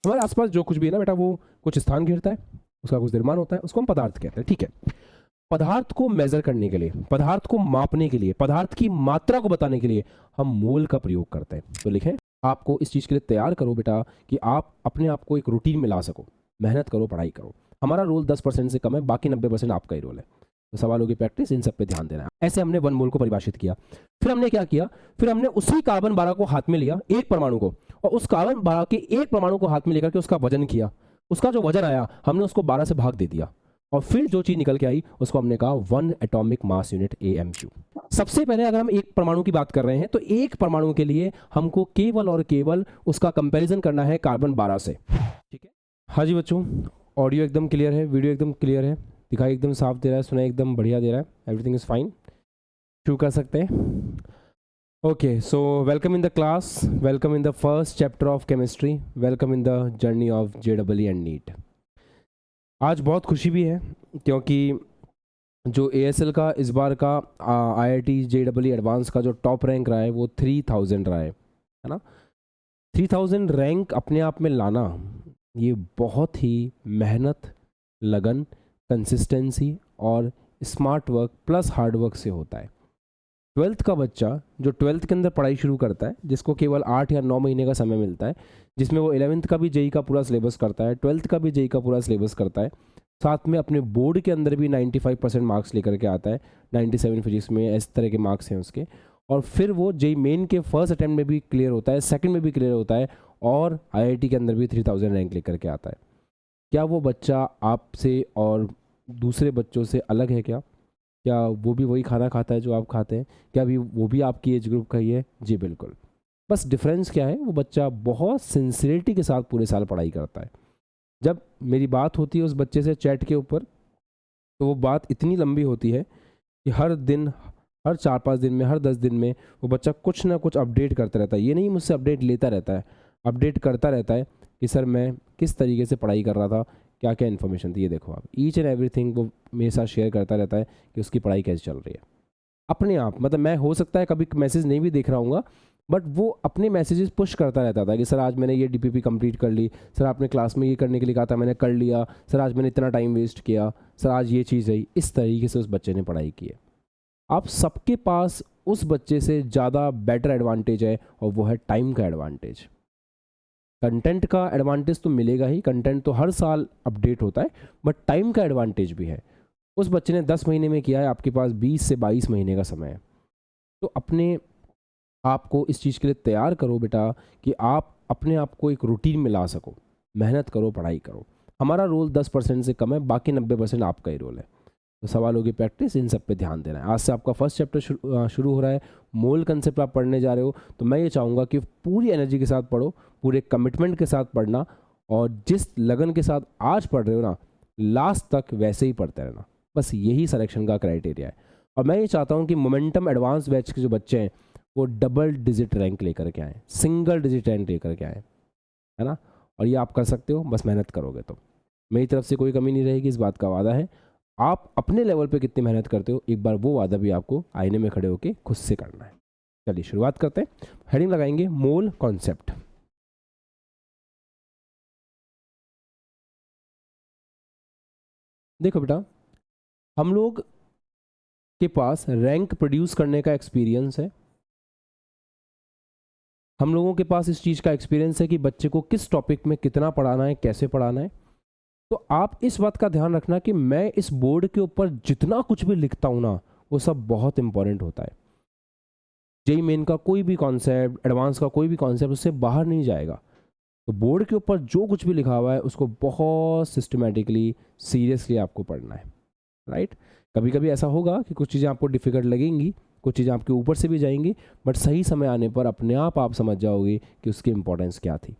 हमारे आसपास जो कुछ भी है ना बेटा, वो कुछ स्थान घेरता है, उसका कुछ निर्माण होता है, उसको हम पदार्थ कहते हैं। ठीक है, पदार्थ को मेजर करने के लिए, पदार्थ को मापने के लिए, पदार्थ की मात्रा को बताने के लिए हम मोल का प्रयोग करते हैं। तो लिखें, आपको इस चीज़ के लिए तैयार करो बेटा कि आप अपने आप को एक रूटीन में ला सको, मेहनत करो, पढ़ाई करो। हमारा रोल 10% से कम है, बाकी 90% आपका ही रोल है। तो सवालों की प्रैक्टिस, इन सब पे ध्यान देना है। ऐसे हमने वन मोल को परिभाषित किया। फिर हमने क्या किया, फिर हमने उसी कार्बन 12 को हाथ में लिया, एक परमाणु को, और उस कार्बन 12 के एक परमाणु को हाथ में लेकर के उसका वजन किया। उसका जो वजन आया हमने उसको 12 से भाग दे दिया, और फिर जो चीज निकल के आई उसको हमने कहा 1 एटॉमिक मास यूनिट AMU। सबसे पहले अगर हम एक परमाणु की बात कर रहे हैं तो एक परमाणु के लिए हमको केवल और केवल उसका कंपैरिजन करना है कार्बन 12 से। ठीक है, हाँ जी बच्चों, ऑडियो एकदम क्लियर है, वीडियो एकदम क्लियर है, दिखाई एकदम साफ दे रहा है, सुनाई एकदम बढ़िया दे रहा है, एवरीथिंग इज फाइन, शुरू कर सकते हैं। Okay, so welcome in the class, welcome in the first chapter of chemistry, welcome in the journey of JEE and NEET. आज बहुत खुशी भी है क्योंकि जो ASL का इस बार का IIT JEE एडवांस का जो टॉप रैंक रहा है वो 3000 रहा है ना। 3000 रैंक अपने आप में लाना ये बहुत ही मेहनत, लगन, कंसिस्टेंसी और smart work plus hard work से होता है। 12th का बच्चा जो 12th के अंदर पढ़ाई शुरू करता है, जिसको केवल 8 या 9 महीने का समय मिलता है, जिसमें वो 11th का भी JEE का पूरा सिलेबस करता है, 12th का भी JEE का पूरा सिलेबस करता है, साथ में अपने बोर्ड के अंदर भी 95% मार्क्स लेकर के आता है, 97 फिजिक्स में, इस तरह के मार्क्स हैं उसके, और फिर वो JEE मेन के फर्स्ट अटैम्प्ट में भी क्लियर होता है, सेकंड में भी क्लियर होता है, और IIT के अंदर भी 3000 रैंक लेकर के आता है। क्या वो बच्चा आपसे और दूसरे बच्चों से अलग है क्या? क्या वो भी वही खाना खाता है जो आप खाते हैं? क्या भी वो भी आपकी एज ग्रुप का ही है? जी बिल्कुल। बस डिफरेंस क्या है, वो बच्चा बहुत सिंसियरिटी के साथ पूरे साल पढ़ाई करता है। जब मेरी बात होती है उस बच्चे से चैट के ऊपर, तो वो बात इतनी लंबी होती है कि हर दिन, हर 4-5 दिन में, हर 10 दिन में वो बच्चा कुछ ना कुछ अपडेट करता रहता है। ये नहीं मुझसे अपडेट लेता रहता है, अपडेट करता रहता है कि सर मैं किस तरीके से पढ़ाई कर रहा था, क्या क्या इन्फॉर्मेशन थी। ये देखो आप, ईच एंड एवरीथिंग वो मेरे साथ शेयर करता रहता है कि उसकी पढ़ाई कैसे चल रही है अपने आप। मतलब मैं हो सकता है कभी मैसेज नहीं भी देख रहा हूँ, बट वो अपने मैसेजेस पुश करता रहता था कि सर आज मैंने ये DPP कंप्लीट कर ली, सर आपने क्लास में ये करने के लिए कहा था मैंने कर लिया, सर आज मैंने इतना टाइम वेस्ट किया, सर आज ये चीज़ है। इस तरीके से उस बच्चे ने पढ़ाई की है। आप सबके पास उस बच्चे से ज़्यादा बेटर एडवांटेज है, और वो है टाइम का एडवांटेज। कंटेंट का एडवांटेज तो मिलेगा ही, कंटेंट तो हर साल अपडेट होता है, बट टाइम का एडवांटेज भी है। उस बच्चे ने 10 महीने में किया है, आपके पास 20 से 22 महीने का समय है। तो अपने आप को इस चीज़ के लिए तैयार करो बेटा कि आप अपने आप को एक रूटीन में ला सको, मेहनत करो, पढ़ाई करो। हमारा रोल 10% से कम है, बाकी 90% आपका ही रोल है। तो सवालों की प्रैक्टिस, इन सब पे ध्यान देना है। आज से आपका फर्स्ट चैप्टर शुरू हो रहा है, मोल कंसेप्ट आप पढ़ने जा रहे हो, तो मैं ये चाहूँगा कि पूरी एनर्जी के साथ पढ़ो, पूरे कमिटमेंट के साथ पढ़ना, और जिस लगन के साथ आज पढ़ रहे हो ना, लास्ट तक वैसे ही पढ़ते रहना। बस यही सिलेक्शन का क्राइटेरिया है। और मैं ये चाहता हूँ कि मोमेंटम एडवांस बैच के जो बच्चे हैं वो डबल डिजिट रैंक लेकर के आएँ, सिंगल डिजिट रैंक लेकर के आएँ, है ना। और ये आप कर सकते हो, बस मेहनत करोगे तो। मेरी तरफ से कोई कमी नहीं रहेगी, इस बात का वादा है। आप अपने लेवल पे कितनी मेहनत करते हो, एक बार वो वादा भी आपको आईने में खड़े होकर खुद से करना है। चलिए शुरुआत करते हैं। हेडिंग लगाएंगे मोल कॉन्सेप्ट। देखो बेटा, हम लोग के पास रैंक प्रोड्यूस करने का एक्सपीरियंस है, हम लोगों के पास इस चीज़ का एक्सपीरियंस है कि बच्चे को किस टॉपिक में कितना पढ़ाना है, कैसे पढ़ाना है। तो आप इस बात का ध्यान रखना कि मैं इस बोर्ड के ऊपर जितना कुछ भी लिखता हूँ ना, वो सब बहुत इंपॉर्टेंट होता है। JEE मेन का कोई भी कॉन्सेप्ट, एडवांस का कोई भी कॉन्सेप्ट उससे बाहर नहीं जाएगा। तो बोर्ड के ऊपर जो कुछ भी लिखा हुआ है उसको बहुत सिस्टमेटिकली, सीरियसली आपको पढ़ना है, राइट। कभी कभी ऐसा होगा कि कुछ चीज़ें आपको डिफ़िकल्ट लगेंगी, कुछ चीज़ें आपके ऊपर से भी जाएंगी, बट सही समय आने पर अपने आप समझ जाओगे कि उसकी इंपॉर्टेंस क्या थी।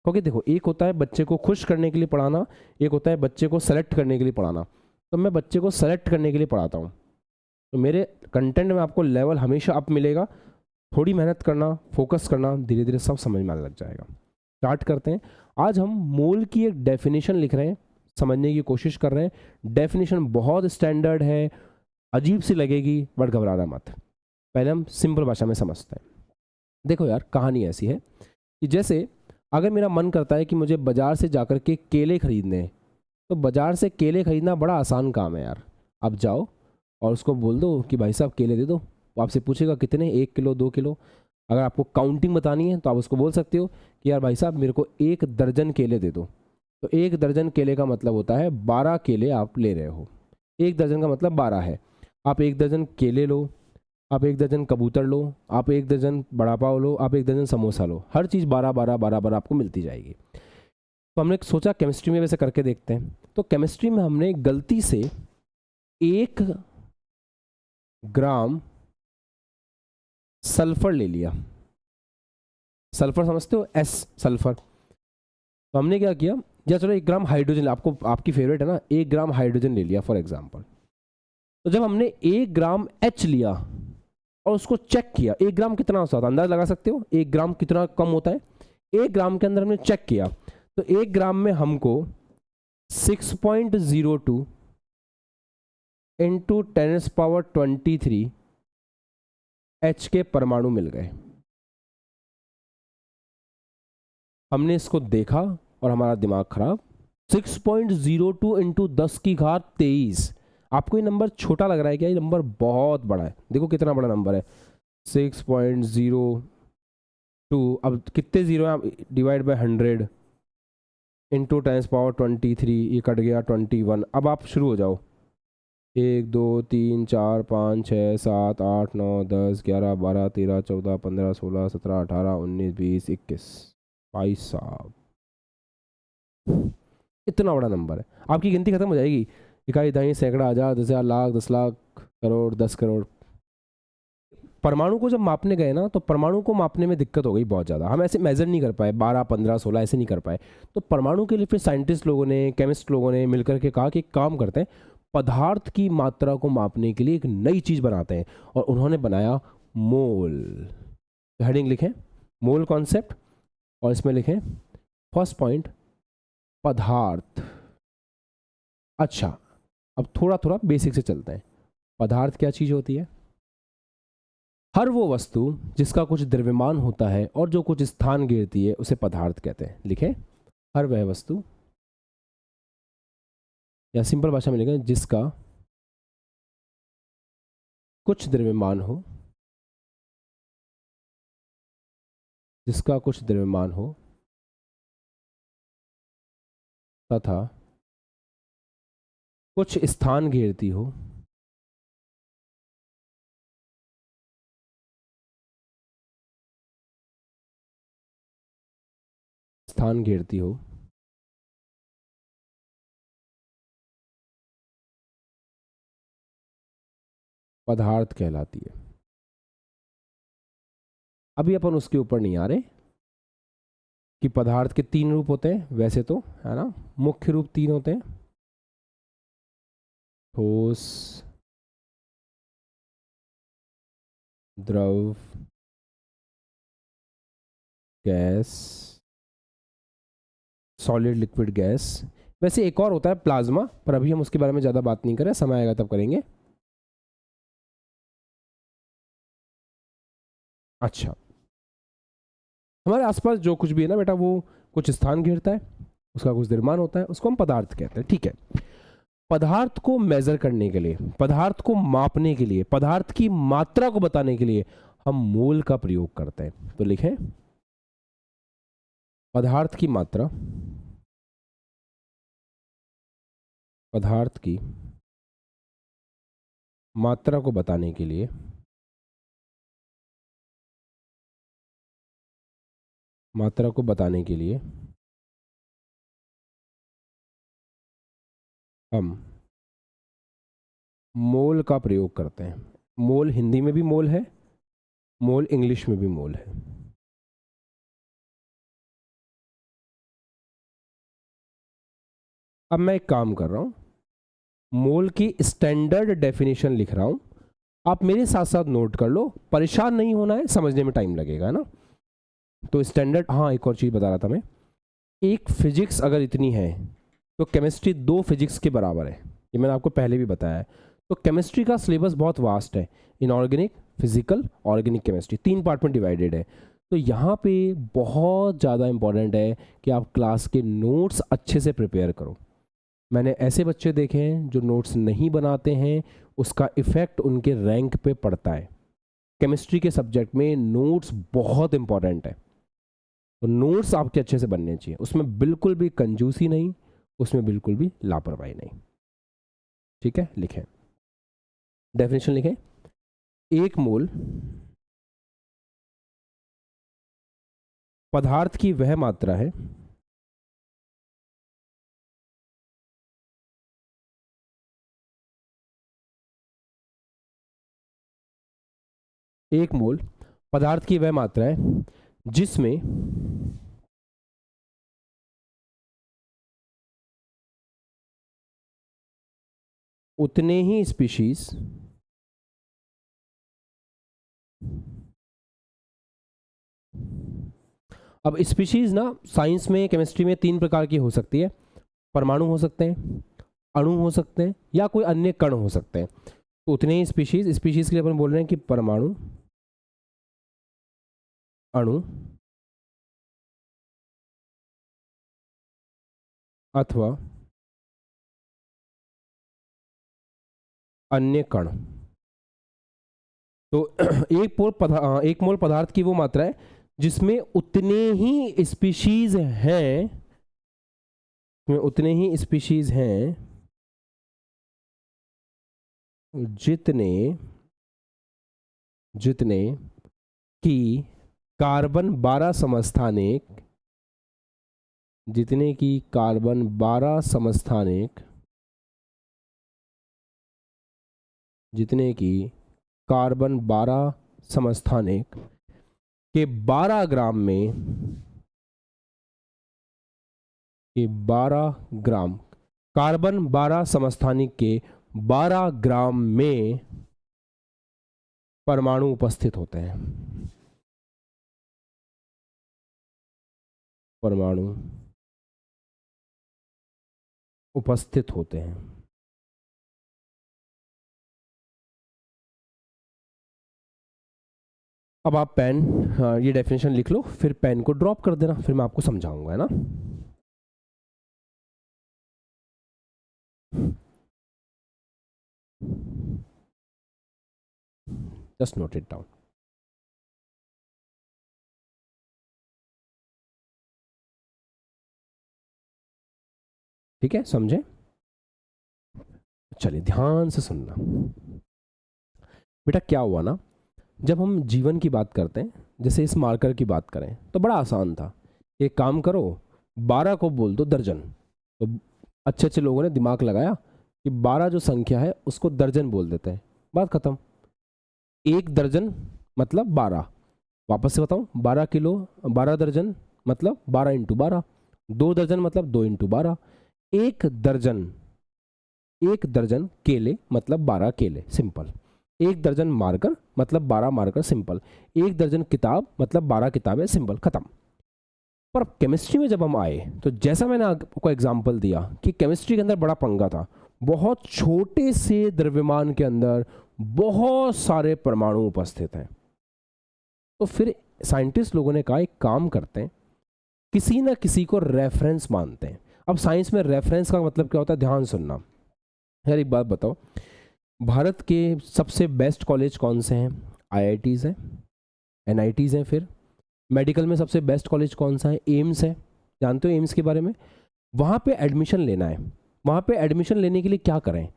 क्योंकि देखो, एक होता है बच्चे को खुश करने के लिए पढ़ाना, एक होता है बच्चे को सेलेक्ट करने के लिए पढ़ाना। तो मैं बच्चे को सेलेक्ट करने के लिए पढ़ाता हूँ, तो मेरे कंटेंट में आपको लेवल हमेशा अप मिलेगा। थोड़ी मेहनत करना, फोकस करना, धीरे धीरे सब समझ में आने लग जाएगा। स्टार्ट करते हैं। आज हम मोल की एक डेफिनेशन लिख रहे हैं, समझने की कोशिश कर रहे हैं। डेफिनेशन बहुत स्टैंडर्ड है, अजीब सी लगेगी, बट घबराना मत। पहले हम सिंपल भाषा में समझते हैं। देखो यार, कहानी ऐसी है कि जैसे अगर मेरा मन करता है कि मुझे बाज़ार से जाकर के केले खरीदने हैं, तो बाज़ार से केले खरीदना बड़ा आसान काम है यार। आप जाओ और उसको बोल दो कि भाई साहब केले दे दो, वो आपसे पूछेगा कितने, 1 किलो 2 किलो। अगर आपको काउंटिंग बतानी है तो आप उसको बोल सकते हो कि यार भाई साहब मेरे को 1 दर्जन केले दे दो। तो 1 दर्जन केले का मतलब होता है 12 केले आप ले रहे हो। 1 दर्जन का मतलब 12 है। आप 1 दर्जन केले लो, आप 1 दर्जन कबूतर लो, आप 1 दर्जन बड़ा पाव लो, आप 1 दर्जन समोसा लो, हर चीज़ 12 आपको मिलती जाएगी। तो हमने सोचा केमिस्ट्री में वैसे करके देखते हैं। तो केमिस्ट्री में हमने गलती से 1 ग्राम सल्फर ले लिया। सल्फर समझते हो, एस सल्फर। तो हमने क्या किया, या चलो 1 ग्राम हाइड्रोजन, आपको आपकी फेवरेट है ना, 1 ग्राम हाइड्रोजन ले लिया फॉर एग्जाम्पल। तो जब हमने 1 ग्राम एच लिया और उसको चेक किया, 1 ग्राम कितना होता है अंदाज लगा सकते हो, 1 ग्राम कितना कम होता है। 1 ग्राम के अंदर हमने चेक किया तो 1 ग्राम में हमको 6.02 इंटू 10⁻23 एच के परमाणु मिल गए। हमने इसको देखा और हमारा दिमाग खराब। 6.02 इंटू 10⁻23। आपको ये नंबर छोटा लग रहा है क्या? ये नंबर बहुत बड़ा है। देखो कितना बड़ा नंबर है, 6.02। अब कितने जीरो है, डिवाइड बाय 100 इंटू 10⁻23, ये कट गया 21। अब आप शुरू हो जाओ, 1 2 3 4 5 6 7 8 9 10 11 12 13 14 15 16 17 18 19 20 21। भाई साहब इतना बड़ा नंबर है, आपकी गिनती खत्म हो जाएगी। इकाई, दहाई, सैकड़ा, हजार, 10,000, लाख, 10 लाख, करोड़, 10 करोड़। परमाणु को जब मापने गए ना, तो परमाणु को मापने में दिक्कत हो गई बहुत ज़्यादा। हम ऐसे मेजर नहीं कर पाए, 12 15 16 ऐसे नहीं कर पाए। तो परमाणु के लिए फिर साइंटिस्ट लोगों ने, केमिस्ट लोगों ने मिलकर के कहा कि एक काम करते हैं, पदार्थ की मात्रा को मापने के लिए एक नई चीज़ बनाते हैं। और उन्होंने बनाया मोल। हेडिंग लिखें मोल कॉन्सेप्ट, और इसमें लिखें फर्स्ट पॉइंट पदार्थ। अच्छा, अब थोड़ा थोड़ा बेसिक से चलते हैं। पदार्थ क्या चीज़ होती है? हर वो वस्तु जिसका कुछ द्रव्यमान होता है और जो कुछ स्थान घेरती है उसे पदार्थ कहते हैं। लिखें, हर वह वस्तु, या सिंपल भाषा में लिखें, जिसका कुछ द्रव्यमान हो, जिसका कुछ द्रव्यमान हो तथा कुछ स्थान घेरती हो, स्थान घेरती हो, पदार्थ कहलाती है। अभी अपन उसके ऊपर नहीं आ रहे कि पदार्थ के 3 रूप होते हैं, वैसे तो है ना, मुख्य रूप 3 होते हैं, ठोस, द्रव, गैस, सॉलिड, लिक्विड, गैस। वैसे एक और होता है प्लाज्मा, पर अभी हम उसके बारे में ज़्यादा बात नहीं करें, समय आएगा तब करेंगे। अच्छा, हमारे आसपास जो कुछ भी है ना बेटा, वो कुछ स्थान घेरता है, उसका कुछ द्रव्यमान होता है, उसको हम पदार्थ कहते हैं। ठीक है, पदार्थ को मेजर करने के लिए, पदार्थ को मापने के लिए, पदार्थ की मात्रा को बताने के लिए हम मोल का प्रयोग करते हैं। तो लिखें, पदार्थ की मात्रा, पदार्थ की मात्रा को बताने के लिए मात्रा को बताने के लिए हम मोल का प्रयोग करते हैं। मोल हिंदी में भी मोल है, मोल इंग्लिश में भी मोल है। अब मैं एक काम कर रहा हूं, मोल की स्टैंडर्ड डेफिनेशन लिख रहा हूं, आप मेरे साथ साथ नोट कर लो, परेशान नहीं होना है, समझने में टाइम लगेगा ना। तो स्टैंडर्ड, हाँ एक और चीज़ बता रहा था मैं, एक फिजिक्स अगर इतनी है तो केमिस्ट्री 2 फिजिक्स के बराबर है। ये मैंने आपको पहले भी बताया है। तो केमिस्ट्री का सिलेबस बहुत वास्ट है, inorganic, physical, organic chemistry, 3 part में डिवाइडेड है। तो यहाँ पे बहुत ज़्यादा इम्पॉर्टेंट है कि आप क्लास के नोट्स अच्छे से प्रिपेयर करो। मैंने ऐसे बच्चे देखे हैं जो नोट्स नहीं बनाते हैं, उसका इफ़ेक्ट उनके रैंक पे पड़ता है। केमिस्ट्री के सब्जेक्ट में नोट्स बहुत इंपॉर्टेंट है, तो नोट्स आपके अच्छे से बनने चाहिए, उसमें बिल्कुल भी कंजूसी नहीं, उसमें बिल्कुल भी लापरवाही नहीं। ठीक है, लिखें, डेफिनेशन लिखें। एक मोल पदार्थ की वह मात्रा है एक मोल पदार्थ की वह मात्रा है जिसमें उतने ही स्पीशीज अब स्पीशीज ना साइंस में, केमिस्ट्री में 3 प्रकार की हो सकती है। परमाणु हो सकते हैं, अणु हो सकते हैं, या कोई अन्य कण हो सकते हैं। तो उतने ही स्पीशीज के लिए अपन बोल रहे हैं कि परमाणु, अणु अथवा अन्य कण। तो एक मोल पदार्थ की वो मात्रा है जिसमें उतने ही स्पीशीज हैं, जितने की कार्बन 12 समस्थानिक, जितने की कार्बन 12 समस्थानिक, जितने की कार्बन 12 समस्थानिक के 12 ग्राम में, के 12 ग्राम कार्बन 12 समस्थानिक के 12 ग्राम में परमाणु उपस्थित होते हैं। परमाणु उपस्थित होते हैं। अब आप पेन, ये डेफिनेशन लिख लो, फिर पेन को ड्रॉप कर देना, फिर मैं आपको समझाऊंगा, है ना। Just note it down. ठीक है, समझे? चलिए ध्यान से सुनना बेटा। क्या हुआ ना, जब हम जीवन की बात करते हैं, जैसे इस मार्कर की बात करें तो बड़ा आसान था। एक काम करो, 12 को बोल दो दर्जन। तो अच्छे अच्छे लोगों ने दिमाग लगाया कि 12 जो संख्या है उसको दर्जन बोल देते हैं, बात खत्म। एक दर्जन मतलब 12। वापस से बताऊं, 12 किलो, 12 दर्जन मतलब 12 इंटू 12। 2 दर्जन मतलब 2 इंटू 12। एक दर्जन, एक दर्जन केले मतलब 12 केले, सिंपल। एक दर्जन मार्कर मतलब 12 मार्कर, सिंपल। एक दर्जन किताब मतलब 12 किताबें, सिंपल, खत्म। पर केमिस्ट्री में जब हम आए तो जैसा मैंने आपको एग्जांपल दिया कि केमिस्ट्री के अंदर बड़ा पंगा था। बहुत छोटे से द्रव्यमान के अंदर बहुत सारे परमाणु उपस्थित हैं। तो फिर साइंटिस्ट लोगों ने कहा एक काम करते हैं, किसी ना किसी को रेफरेंस मानते हैं। अब साइंस में रेफरेंस का मतलब क्या होता है, ध्यान सुनना। यार एक बात बताओ, भारत के सबसे बेस्ट कॉलेज कौन से हैं? आईआईटीज़ हैं, एनआईटीज़ हैं। फिर मेडिकल में सबसे बेस्ट कॉलेज कौन सा है? एम्स है। जानते हो एम्स के बारे में? वहाँ पे एडमिशन लेना है। वहाँ पे एडमिशन लेने के लिए क्या करें?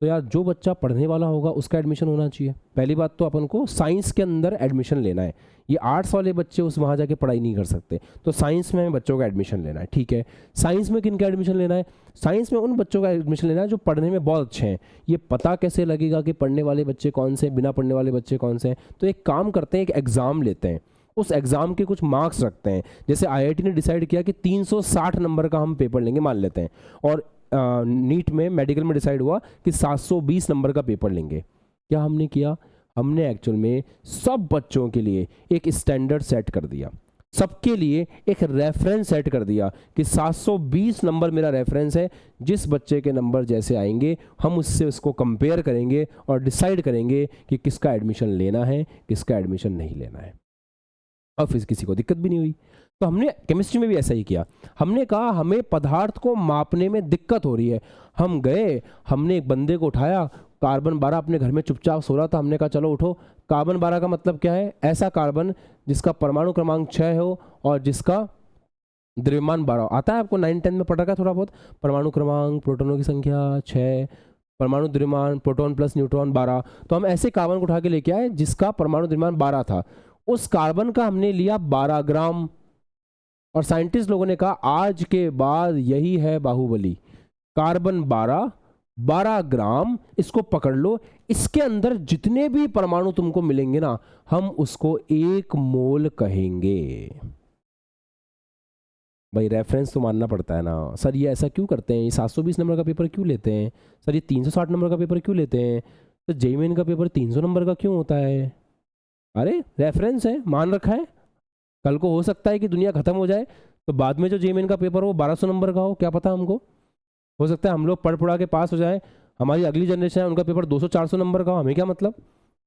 तो यार जो बच्चा पढ़ने वाला होगा उसका एडमिशन होना चाहिए। पहली बात तो अपन को साइंस के अंदर एडमिशन लेना है। ये आर्ट्स वाले बच्चे उस वहाँ जाके पढ़ाई नहीं कर सकते, तो साइंस में बच्चों का एडमिशन लेना है। ठीक है, साइंस में किन का एडमिशन लेना है? साइंस में उन बच्चों का एडमिशन लेना है जो पढ़ने में बहुत अच्छे हैं। ये पता कैसे लगेगा कि पढ़ने वाले बच्चे कौन से, बिना पढ़ने वाले बच्चे कौन से हैं? तो एक काम करते हैं, एक एग्ज़ाम लेते हैं, उस एग्ज़ाम के कुछ मार्क्स रखते हैं। जैसे आईआईटी ने डिसाइड किया कि 360 नंबर का हम पेपर लेंगे, मान लेते हैं। और नीट में, मेडिकल में डिसाइड हुआ कि 720 नंबर का पेपर लेंगे। क्या हमने किया? हमने एक्चुअल में सब बच्चों के लिए एक स्टैंडर्ड सेट कर दिया, सबके लिए एक रेफरेंस सेट कर दिया कि 720 नंबर मेरा रेफरेंस है। जिस बच्चे के नंबर जैसे आएंगे हम उससे उसको कंपेयर करेंगे और डिसाइड करेंगे कि किसका एडमिशन लेना है, किसका एडमिशन नहीं लेना है। और फिर किसी को दिक्कत भी नहीं हुई। तो हमने केमिस्ट्री में भी ऐसा ही किया, हमने कहा हमें पदार्थ को मापने में दिक्कत हो रही है, हम गए, हमने एक बंदे को उठाया, कार्बन 12 अपने घर में चुपचाप सो रहा था, हमने कहा चलो उठो। कार्बन 12 का मतलब क्या है? ऐसा कार्बन जिसका परमाणु क्रमांक 6 हो और जिसका द्रव्यमान 12 आता है, आपको 9-10 में पढ़ रखा है थोड़ा बहुत। परमाणु क्रमांक, प्रोटॉनों की संख्या 6, परमाणु द्रव्यमान, प्रोटॉन प्लस न्यूट्रॉन 12। तो हम ऐसे कार्बन को उठा के लेके आए जिसका परमाणु द्रव्यमान 12 था, उस कार्बन का हमने लिया 12 ग्राम। और साइंटिस्ट लोगों ने कहा आज के बाद यही है बाहुबली, कार्बन 12 ग्राम, इसको पकड़ लो, इसके अंदर जितने भी परमाणु तुमको मिलेंगे ना, हम उसको 1 मोल कहेंगे। भाई रेफरेंस तो मानना पड़ता है ना सर, ये ऐसा क्यों करते हैं, ये 720 नंबर का पेपर क्यों लेते हैं सर, ये 360 नंबर का पेपर क्यों लेते हैं, तो जेईई मेन का पेपर 300 नंबर का क्यों होता है? अरे रेफरेंस है, मान रखा है, कल को हो सकता है कि दुनिया खत्म हो जाए तो बाद में जो जेईई मेन का पेपर हो 1200 नंबर का हो, क्या पता हमको। हो सकता है हम लोग पढ़ पढ़ा के पास हो जाए, हमारी अगली जनरेशन है उनका पेपर 200-400 नंबर का हो, हमें क्या मतलब।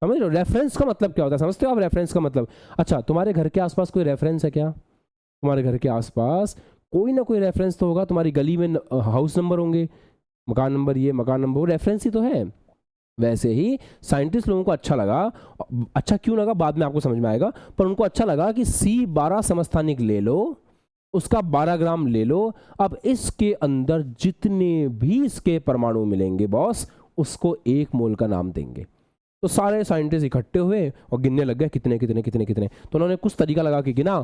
समझ रहे हो रेफरेंस का मतलब क्या होता है, समझते हो आप रेफरेंस का मतलब? अच्छा, तुम्हारे घर के आसपास कोई रेफरेंस है क्या? तुम्हारे घर के आसपास कोई ना कोई रेफरेंस तो होगा, तुम्हारी गली में हाउस नंबर होंगे, मकान नंबर, ये मकान नंबर, वो रेफरेंस ही तो है। वैसे ही साइंटिस्ट लोगों को अच्छा लगा, अच्छा क्यों लगा बाद में आपको समझ में आएगा, पर उनको अच्छा लगा कि C12 समस्थानिक ले लो, उसका 12 ग्राम ले लो, अब इसके अंदर जितने भी इसके परमाणु मिलेंगे बॉस, उसको 1 मोल का नाम देंगे। तो सारे साइंटिस्ट इकट्ठे हुए और गिनने लग गए कितने कितने कितने कितने। तो उन्होंने कुछ तरीका लगा के गिना,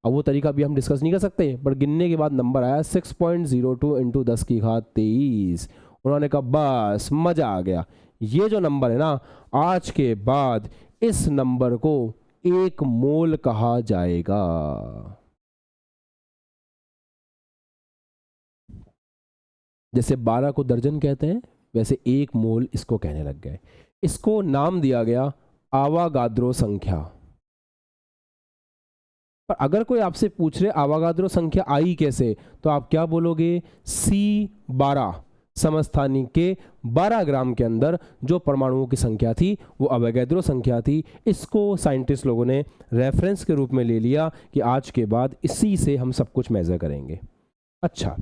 अब वो तरीका भी हम डिस्कस नहीं कर सकते, पर गिनने के बाद नंबर आया 6.02 इंटू 10 की घात 23। उन्होंने कहा बस मजा आ गया, ये जो नंबर है ना, आज के बाद इस नंबर को 1 मोल कहा जाएगा। जैसे 12 को दर्जन कहते हैं, वैसे 1 मोल इसको कहने लग गए। इसको नाम दिया गया आवागाद्रो संख्या। पर अगर कोई आपसे पूछ रहे आवागाद्रो संख्या आई कैसे, तो आप क्या बोलोगे? C12 समस्थानिक के 12 ग्राम के अंदर जो परमाणुओं की संख्या थी वो अवोगाद्रो संख्या थी। इसको साइंटिस्ट लोगों ने रेफरेंस के रूप में ले लिया कि आज के बाद इसी से हम सब कुछ मेजर करेंगे। अच्छा,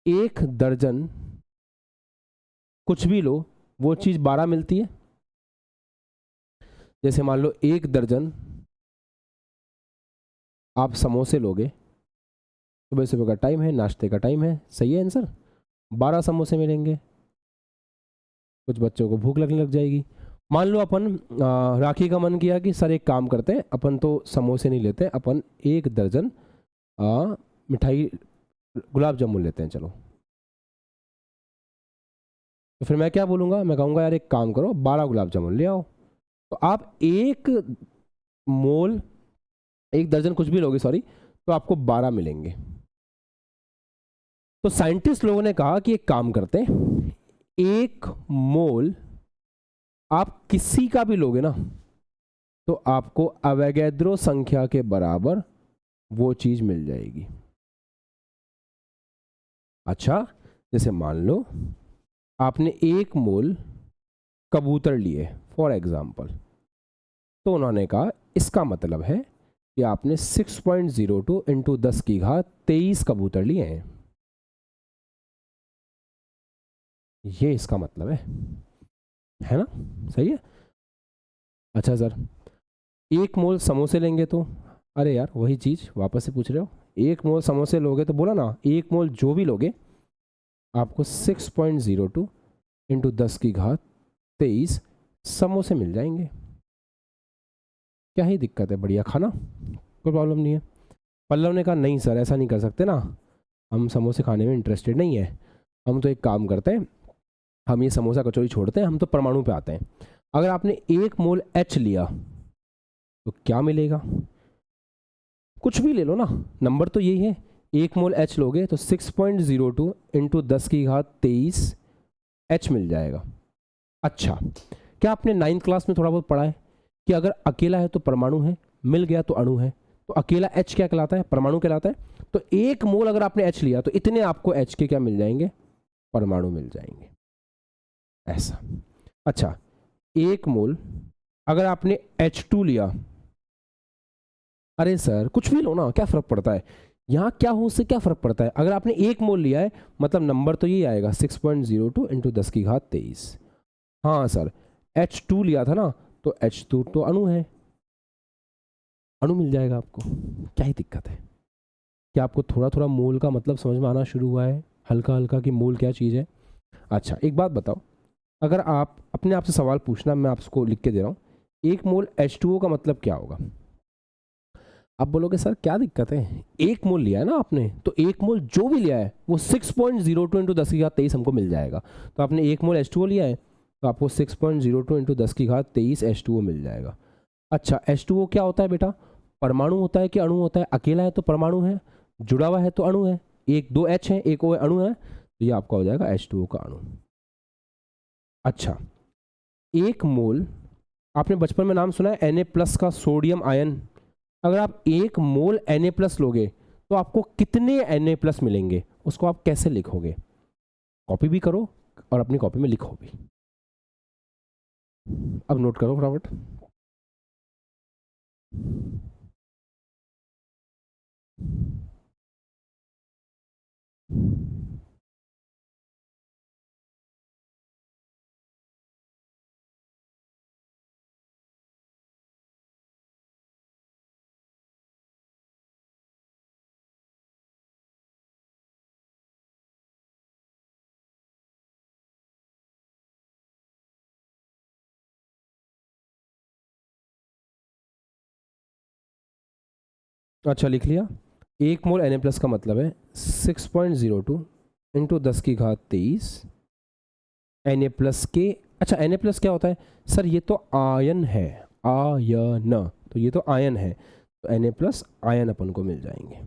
1 दर्जन कुछ भी लो, वो चीज 12 मिलती है। जैसे मान लो 1 दर्जन आप समोसे लोगे, सुबह सुबह का टाइम है, नाश्ते का टाइम है, सही है आंसर, 12 समोसे मिलेंगे। कुछ बच्चों को भूख लगने लग जाएगी। मान लो अपन राखी का मन किया कि सर एक काम करते हैं, अपन तो समोसे नहीं लेते, अपन 1 दर्जन मिठाई गुलाब जामुन लेते हैं, चलो। तो फिर मैं क्या बोलूँगा? मैं कहूँगा यार एक काम करो, 12 गुलाब जामुन ले आओ। तो आप 1 मोल, 1 दर्जन कुछ भी लोगे सॉरी, तो आपको 12 मिलेंगे। तो साइंटिस्ट लोगों ने कहा कि एक काम करते हैं, 1 मोल आप किसी का भी लोगे ना, तो आपको अवोगाद्रो संख्या के बराबर वो चीज मिल जाएगी। अच्छा, जैसे मान लो आपने 1 मोल कबूतर लिए फॉर एग्जाम्पल, तो उन्होंने कहा इसका मतलब है कि आपने 6.02 इंटू 10 की घात 23 कबूतर लिए हैं, ये इसका मतलब है ना? सही है। अच्छा सर, 1 मोल समोसे लेंगे तो, अरे यार वही चीज वापस से पूछ रहे हो, 1 मोल समोसे लोगे तो बोला ना 1 मोल जो भी लोगे आपको 6.02 इंटू 10 की घात 23 समोसे मिल जाएंगे। क्या ही दिक्कत है, बढ़िया खाना, कोई प्रॉब्लम नहीं है। पल्लव ने कहा नहीं सर ऐसा नहीं कर सकते ना, हम समोसे खाने में इंटरेस्टेड नहीं है, हम तो एक काम करते हैं, हम ये समोसा कचौड़ी छोड़ते हैं, हम तो परमाणु पे आते हैं। अगर आपने 1 मोल H लिया तो क्या मिलेगा? कुछ भी ले लो ना, नंबर तो यही है। 1 मोल H लोगे तो 6.02 इंटू 10 की घात 23 H मिल जाएगा। अच्छा, क्या आपने 9th क्लास में थोड़ा बहुत पढ़ा है कि अगर अकेला है तो परमाणु है, मिल गया तो अणु है, तो अकेला H क्या कहलाता है? परमाणु कहलाता है। तो 1 मोल अगर आपने H लिया तो इतने आपको H के क्या मिल जाएंगे? परमाणु मिल जाएंगे, ऐसा। अच्छा, 1 मोल अगर आपने H2 लिया अरे सर कुछ भी लो ना, क्या फ़र्क पड़ता है, यहाँ क्या हो उससे क्या फ़र्क पड़ता है। अगर आपने 1 मोल लिया है मतलब नंबर तो ये आएगा 6.02 इंटू 10 की घात 23। हाँ सर, H2 लिया था ना, तो H2 तो अणु है, अणु मिल जाएगा आपको, क्या ही दिक्कत है। क्या आपको थोड़ा थोड़ा मोल का मतलब समझ में आना शुरू हुआ है, हल्का हल्का, कि मोल क्या चीज़ है। अच्छा एक बात बताओ, अगर आप अपने आप से सवाल पूछना, मैं आपको लिख के दे रहा हूँ, 1 मोल H2O का मतलब क्या होगा। आप बोलोगे सर क्या दिक्कत है, 1 मोल लिया है ना आपने, तो 1 मोल जो भी लिया है वो 6.02 इंटू 10 की घात 23 हमको मिल जाएगा। तो आपने 1 मोल H2O लिया है, तो आपको 6.02 इंटू 10 की घात 23 H2O मिल जाएगा। अच्छा H2O क्या होता है बेटा, परमाणु होता है कि अणु होता है। अकेला है तो परमाणु है, जुड़ा हुआ है तो अणु है, एक दो H है एक O अणु है, तो ये आपका हो जाएगा H2O का अणु। अच्छा 1 मोल, आपने बचपन में नाम सुना है Na+ का सोडियम आयन। अगर आप 1 मोल Na+ लोगे तो आपको कितने Na+ मिलेंगे, उसको आप कैसे लिखोगे। कॉपी भी करो और अपनी कॉपी में लिखो भी। अब नोट करो फटाफट। अच्छा लिख लिया। 1 मोल Na+ का मतलब है 6.02 इंटू 10 की घात 23 Na+ के। अच्छा Na+ क्या होता है सर, ये तो आयन है, आयन, तो ये तो आयन है, तो Na+ आयन अपन को मिल जाएंगे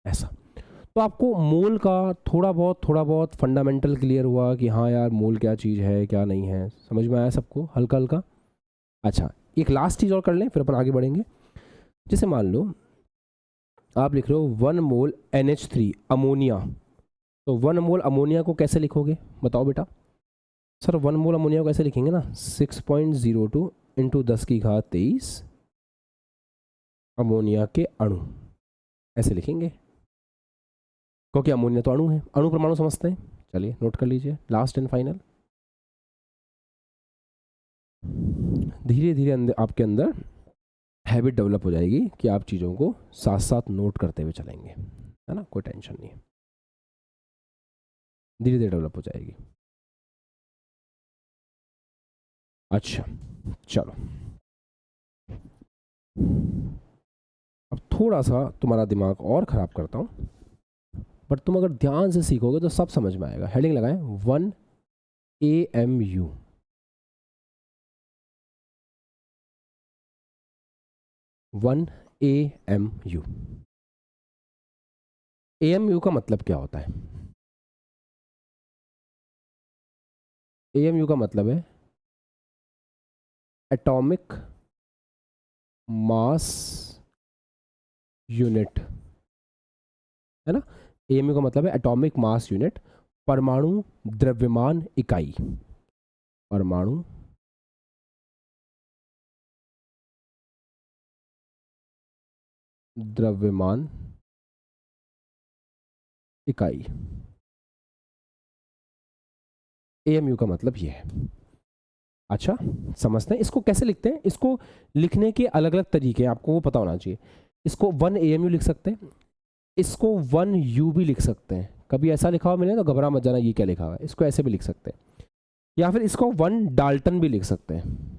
ऐसा। तो आपको मोल का थोड़ा बहुत फंडामेंटल क्लियर हुआ कि हाँ यार मोल क्या चीज़ है क्या नहीं है, समझ में आया सबको हल्का हल्का। अच्छा एक लास्ट चीज़ और कर लें फिर अपन आगे बढ़ेंगे। जैसे मान लो आप लिख रहे हो 1 मोल NH3 अमोनिया, तो 1 मोल अमोनिया को कैसे लिखोगे बताओ बेटा। सर 1 मोल अमोनिया को कैसे लिखेंगे ना, 6.02 इंटू 10 की घात 23 अमोनिया के अणु, ऐसे लिखेंगे, क्योंकि अमोनिया तो अणु है, अणु परमाणु समझते हैं। चलिए नोट कर लीजिए, लास्ट एंड फाइनल। धीरे धीरे आपके अंदर हैबिट डेवलप हो जाएगी कि आप चीज़ों को साथ साथ नोट करते हुए चलेंगे, है ना, कोई टेंशन नहीं है, धीरे धीरे डेवलप हो जाएगी। अच्छा चलो, अब थोड़ा सा तुम्हारा दिमाग और ख़राब करता हूँ, बट तुम अगर ध्यान से सीखोगे तो सब समझ में आएगा। हेडिंग लगाएं 1 AMU। 1 AMU, AMU का मतलब क्या होता है। AMU का मतलब है एटॉमिक मास यूनिट, है ना। AMU का मतलब है एटॉमिक मास यूनिट, परमाणु द्रव्यमान इकाई, परमाणु द्रव्यमान इकाई। AMU का मतलब ये है। अच्छा समझते हैं इसको कैसे लिखते हैं। इसको लिखने के अलग अलग तरीके हैं, आपको वो पता होना चाहिए। इसको 1 AMU लिख सकते हैं, इसको 1U भी लिख सकते हैं। कभी ऐसा लिखा हुआ मिले तो घबरा मत जाना ये क्या लिखा हुआ है, इसको ऐसे भी लिख सकते हैं, या फिर इसको 1 डाल्टन भी लिख सकते हैं।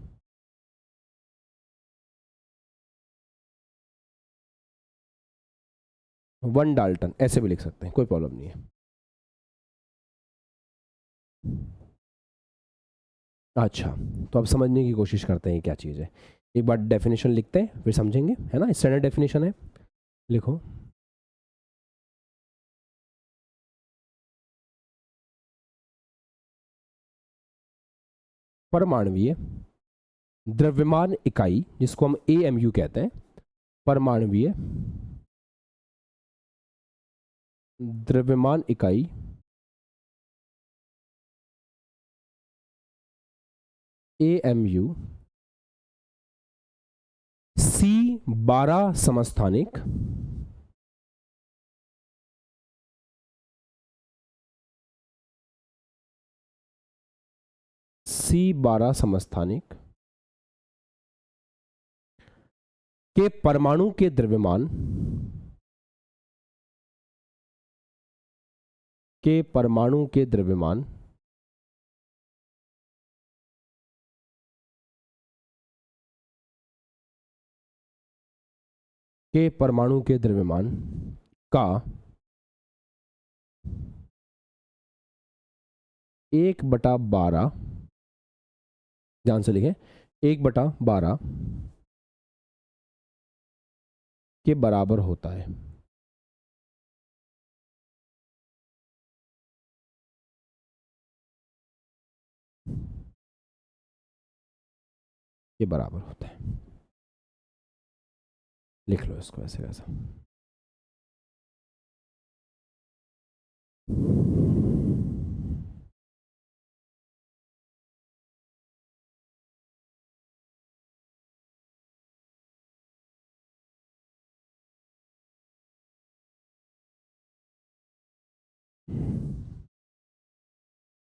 1 डाल्टन ऐसे भी लिख सकते हैं, कोई प्रॉब्लम नहीं है। अच्छा तो अब समझने की कोशिश करते हैं क्या चीज़ है। एक बार डेफिनेशन लिखते हैं फिर समझेंगे, है ना, स्टैंडर्ड डेफिनेशन है, लिखो। परमाणुवीय द्रव्यमान इकाई जिसको हम AMU कहते हैं, परमाणुवीय द्रव्यमान इकाई AMU C12 समस्थानिक C12 समस्थानिक के परमाणु के द्रव्यमान के परमाणु के द्रव्यमान के परमाणु के द्रव्यमान का 1/12, ध्यान से लिखें, 1/12 के बराबर होता है। के बराबर होता है, लिख लो इसको ऐसे वैसा।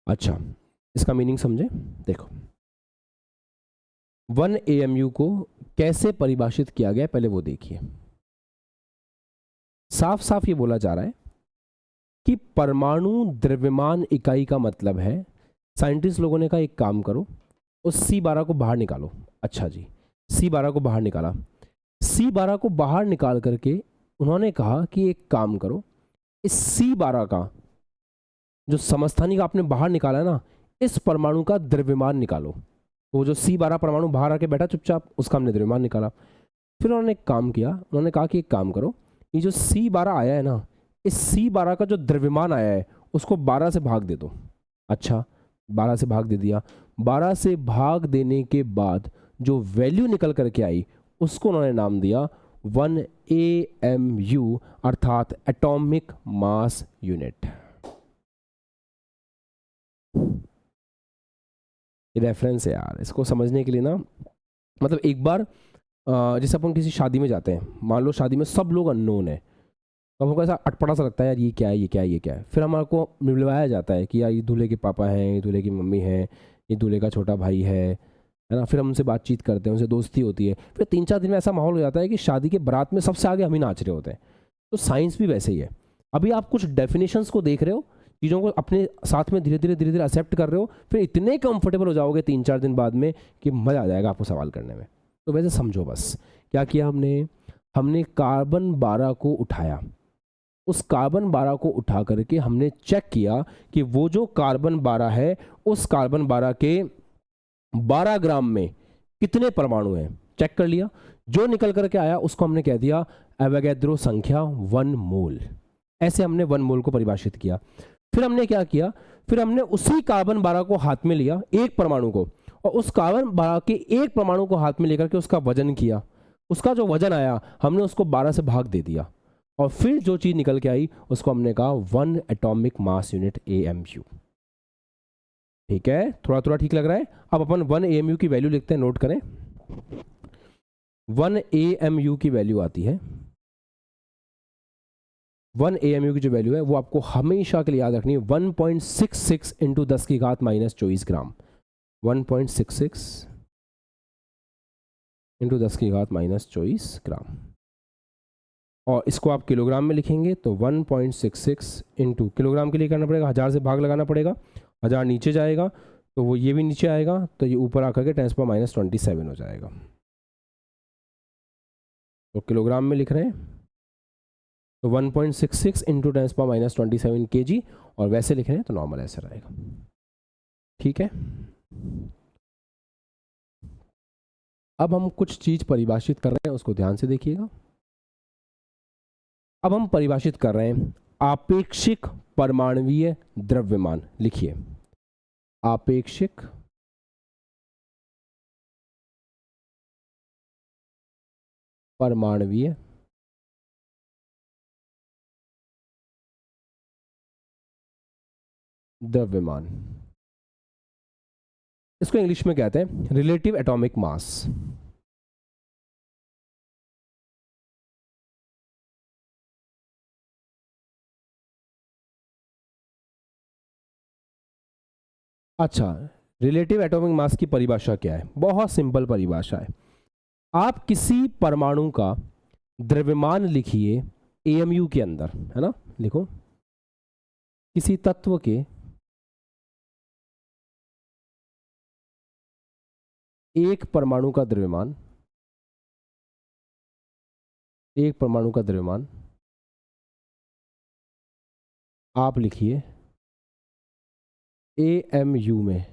अच्छा, इसका मीनिंग समझे। देखो 1 AMU को कैसे परिभाषित किया गया पहले वो देखिए। साफ साफ ये बोला जा रहा है कि परमाणु द्रव्यमान इकाई का मतलब है, साइंटिस्ट लोगों ने कहा एक काम करो, उस C12 को बाहर निकालो। अच्छा जी, C12 को बाहर निकाला। C12 को बाहर निकाल करके उन्होंने कहा कि एक काम करो, इस C12 का जो समस्थानिक आपने बाहर निकाला है ना, इस परमाणु का द्रव्यमान निकालो। वो जो C12 परमाणु बाहर आके बैठा चुपचाप, उसका हमने द्रव्यमान निकाला। फिर उन्होंने एक काम किया, उन्होंने कहा कि एक काम करो, ये जो C12 आया है ना, इस C12 का जो द्रव्यमान आया है उसको 12 से भाग दे दो। अच्छा, 12 से भाग दे दिया। 12 से भाग देने के बाद जो वैल्यू निकल करके आई उसको उन्होंने नाम दिया 1 AMU, अर्थात एटॉमिक मास यूनिट। रेफरेंस है यार, इसको समझने के लिए ना, मतलब एक बार जैसे अपन किसी शादी में जाते हैं, मान लो शादी में सब लोग अननोन है, तो हमको ऐसा अटपटा सा लगता है यार, ये क्या है, ये क्या है, ये क्या है। फिर हमारे को मिलवाया जाता है कि यार ये दूल्हे के पापा हैं, ये दूल्हे की मम्मी है, ये दूल्हे का छोटा भाई है ना। फिर हम उनसे बातचीत करते हैं, उनसे दोस्ती होती है। फिर 3-4 दिन में ऐसा माहौल हो जाता है कि शादी के बारात में सबसे आगे हम ही नाच रहे होते हैं। तो साइंस भी वैसे ही है। अभी आप कुछ डेफिनेशंस को देख रहे हो, चीज़ों को अपने साथ में धीरे धीरे एक्सेप्ट कर रहे हो, फिर इतने कंफर्टेबल हो जाओगे 3-4 दिन बाद में कि मज़ा आ जाएगा आपको सवाल करने में। तो वैसे समझो बस क्या किया हमने कार्बन 12 को उठाया। उस कार्बन 12 को उठा करके हमने चेक किया कि वो जो कार्बन 12 है, उस कार्बन 12 के 12 ग्राम में कितने परमाणु हैं, चेक कर लिया। जो निकल करके आया उसको हमने कह दिया एवोगैड्रो संख्या 1 मोल। ऐसे हमने 1 मोल को परिभाषित किया। फिर हमने क्या किया, फिर हमने उसी कार्बन 12 को हाथ में लिया, एक परमाणु को, और उस कार्बन 12 के एक परमाणु को हाथ में लेकर के उसका वजन किया। उसका जो वजन आया हमने उसको 12 से भाग दे दिया, और फिर जो चीज निकल के आई उसको हमने कहा 1 एटॉमिक मास यूनिट AMU। ठीक है, थोड़ा थोड़ा ठीक लग रहा है। अब अपन 1 AMU की वैल्यू लिखते हैं, नोट करें। 1 AMU की वैल्यू आती है, 1 AMU की जो वैल्यू है वो आपको हमेशा के लिए याद रखनी है 1.66 इंटू 10 की घात -24 ग्राम। 1.66 इंटू 10 की घात -24 ग्राम। और इसको आप किलोग्राम में लिखेंगे तो 1.66 इंटू, किलोग्राम के लिए करना पड़ेगा 1000 से भाग लगाना पड़ेगा, 1000 नीचे जाएगा तो वो ये भी नीचे आएगा, तो ये ऊपर आकर के 10 -27 हो जाएगा। तो किलोग्राम में लिख रहे हैं तो 1.66 इंटू 10 -27 kg, और वैसे लिख रहे हैं तो नॉर्मल ऐसे रहेगा। ठीक है, अब हम कुछ चीज परिभाषित कर रहे हैं, उसको ध्यान से देखिएगा। अब हम परिभाषित कर रहे हैं आपेक्षिक परमाणुवीय द्रव्यमान। लिखिए, आपेक्षिक परमाणुवीय द्रव्यमान, इसको इंग्लिश में कहते हैं रिलेटिव एटॉमिक मास। अच्छा, रिलेटिव एटॉमिक मास की परिभाषा क्या है? बहुत सिंपल परिभाषा है। आप किसी परमाणु का द्रव्यमान लिखिए एएमयू के अंदर, है ना, लिखो किसी तत्व के एक परमाणु का द्रव्यमान, एक परमाणु का द्रव्यमान आप लिखिए एएमयू में,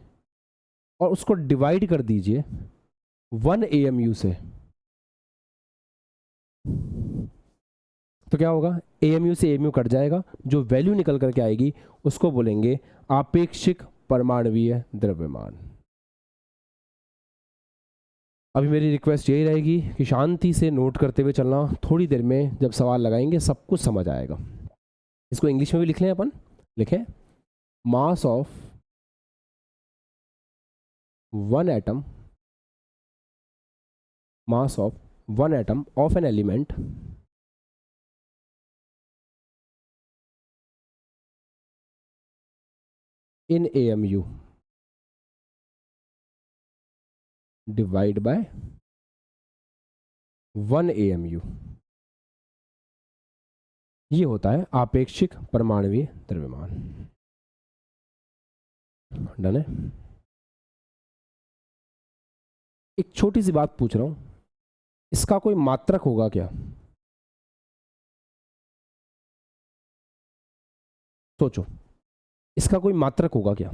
और उसको डिवाइड कर दीजिए 1 एएमयू से। तो क्या होगा? एएमयू से एएमयू कट जाएगा, जो वैल्यू निकल करके आएगी उसको बोलेंगे आपेक्षिक परमाणुवीय द्रव्यमान। अभी मेरी रिक्वेस्ट यही रहेगी कि शांति से नोट करते हुए चलना, थोड़ी देर में जब सवाल लगाएंगे सब कुछ समझ आएगा। इसको इंग्लिश में भी लिख लें अपन, लिखें mass of one atom, mass of one atom of an element in AMU divide by 1 AMU, ये होता है आपेक्षिक परमाणुवीय द्रव्यमान। डन है। एक छोटी सी बात पूछ रहा हूं, इसका कोई मात्रक होगा क्या? सोचो, इसका कोई मात्रक होगा क्या?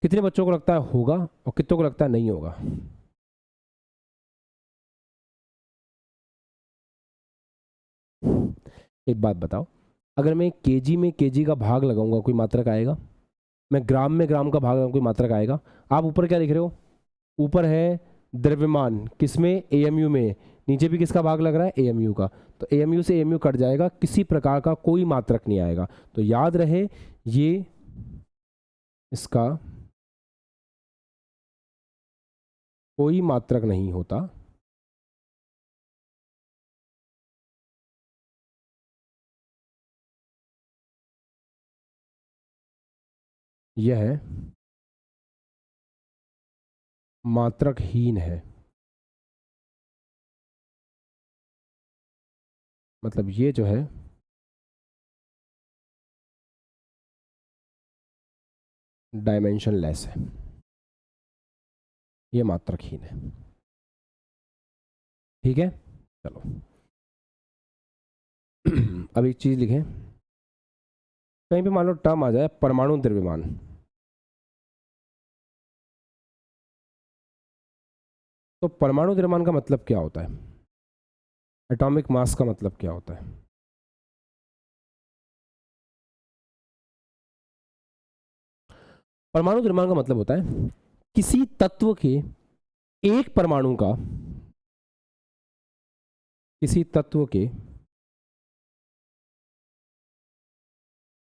कितने बच्चों को लगता है होगा और कितनों को लगता है नहीं होगा? एक बात बताओ, अगर मैं केजी में केजी का भाग लगाऊंगा कोई मात्रक आएगा? मैं ग्राम में ग्राम का भाग लगाऊंगा कोई मात्रक आएगा? आप ऊपर क्या लिख रहे हो? ऊपर है द्रव्यमान, किसमें? एएमयू में। नीचे भी किसका भाग लग रहा है? एएमयू का। तो एएमयू से एएमयू कट जाएगा, किसी प्रकार का कोई मात्रक नहीं आएगा। तो याद रहे ये इसका कोई मात्रक नहीं होता, यह मात्रकहीन है। मतलब ये जो है डायमेंशनलेस है, ये मात्रकहीन है। ठीक है, चलो अब एक चीज लिखें, कहीं पे मान लो टर्म आ जाए परमाणु द्रव्यमान, तो परमाणु द्रव्यमान का मतलब क्या होता है? एटॉमिक मास का मतलब क्या होता है? परमाणु द्रव्यमान का मतलब होता है किसी तत्व के एक परमाणु का, किसी तत्व के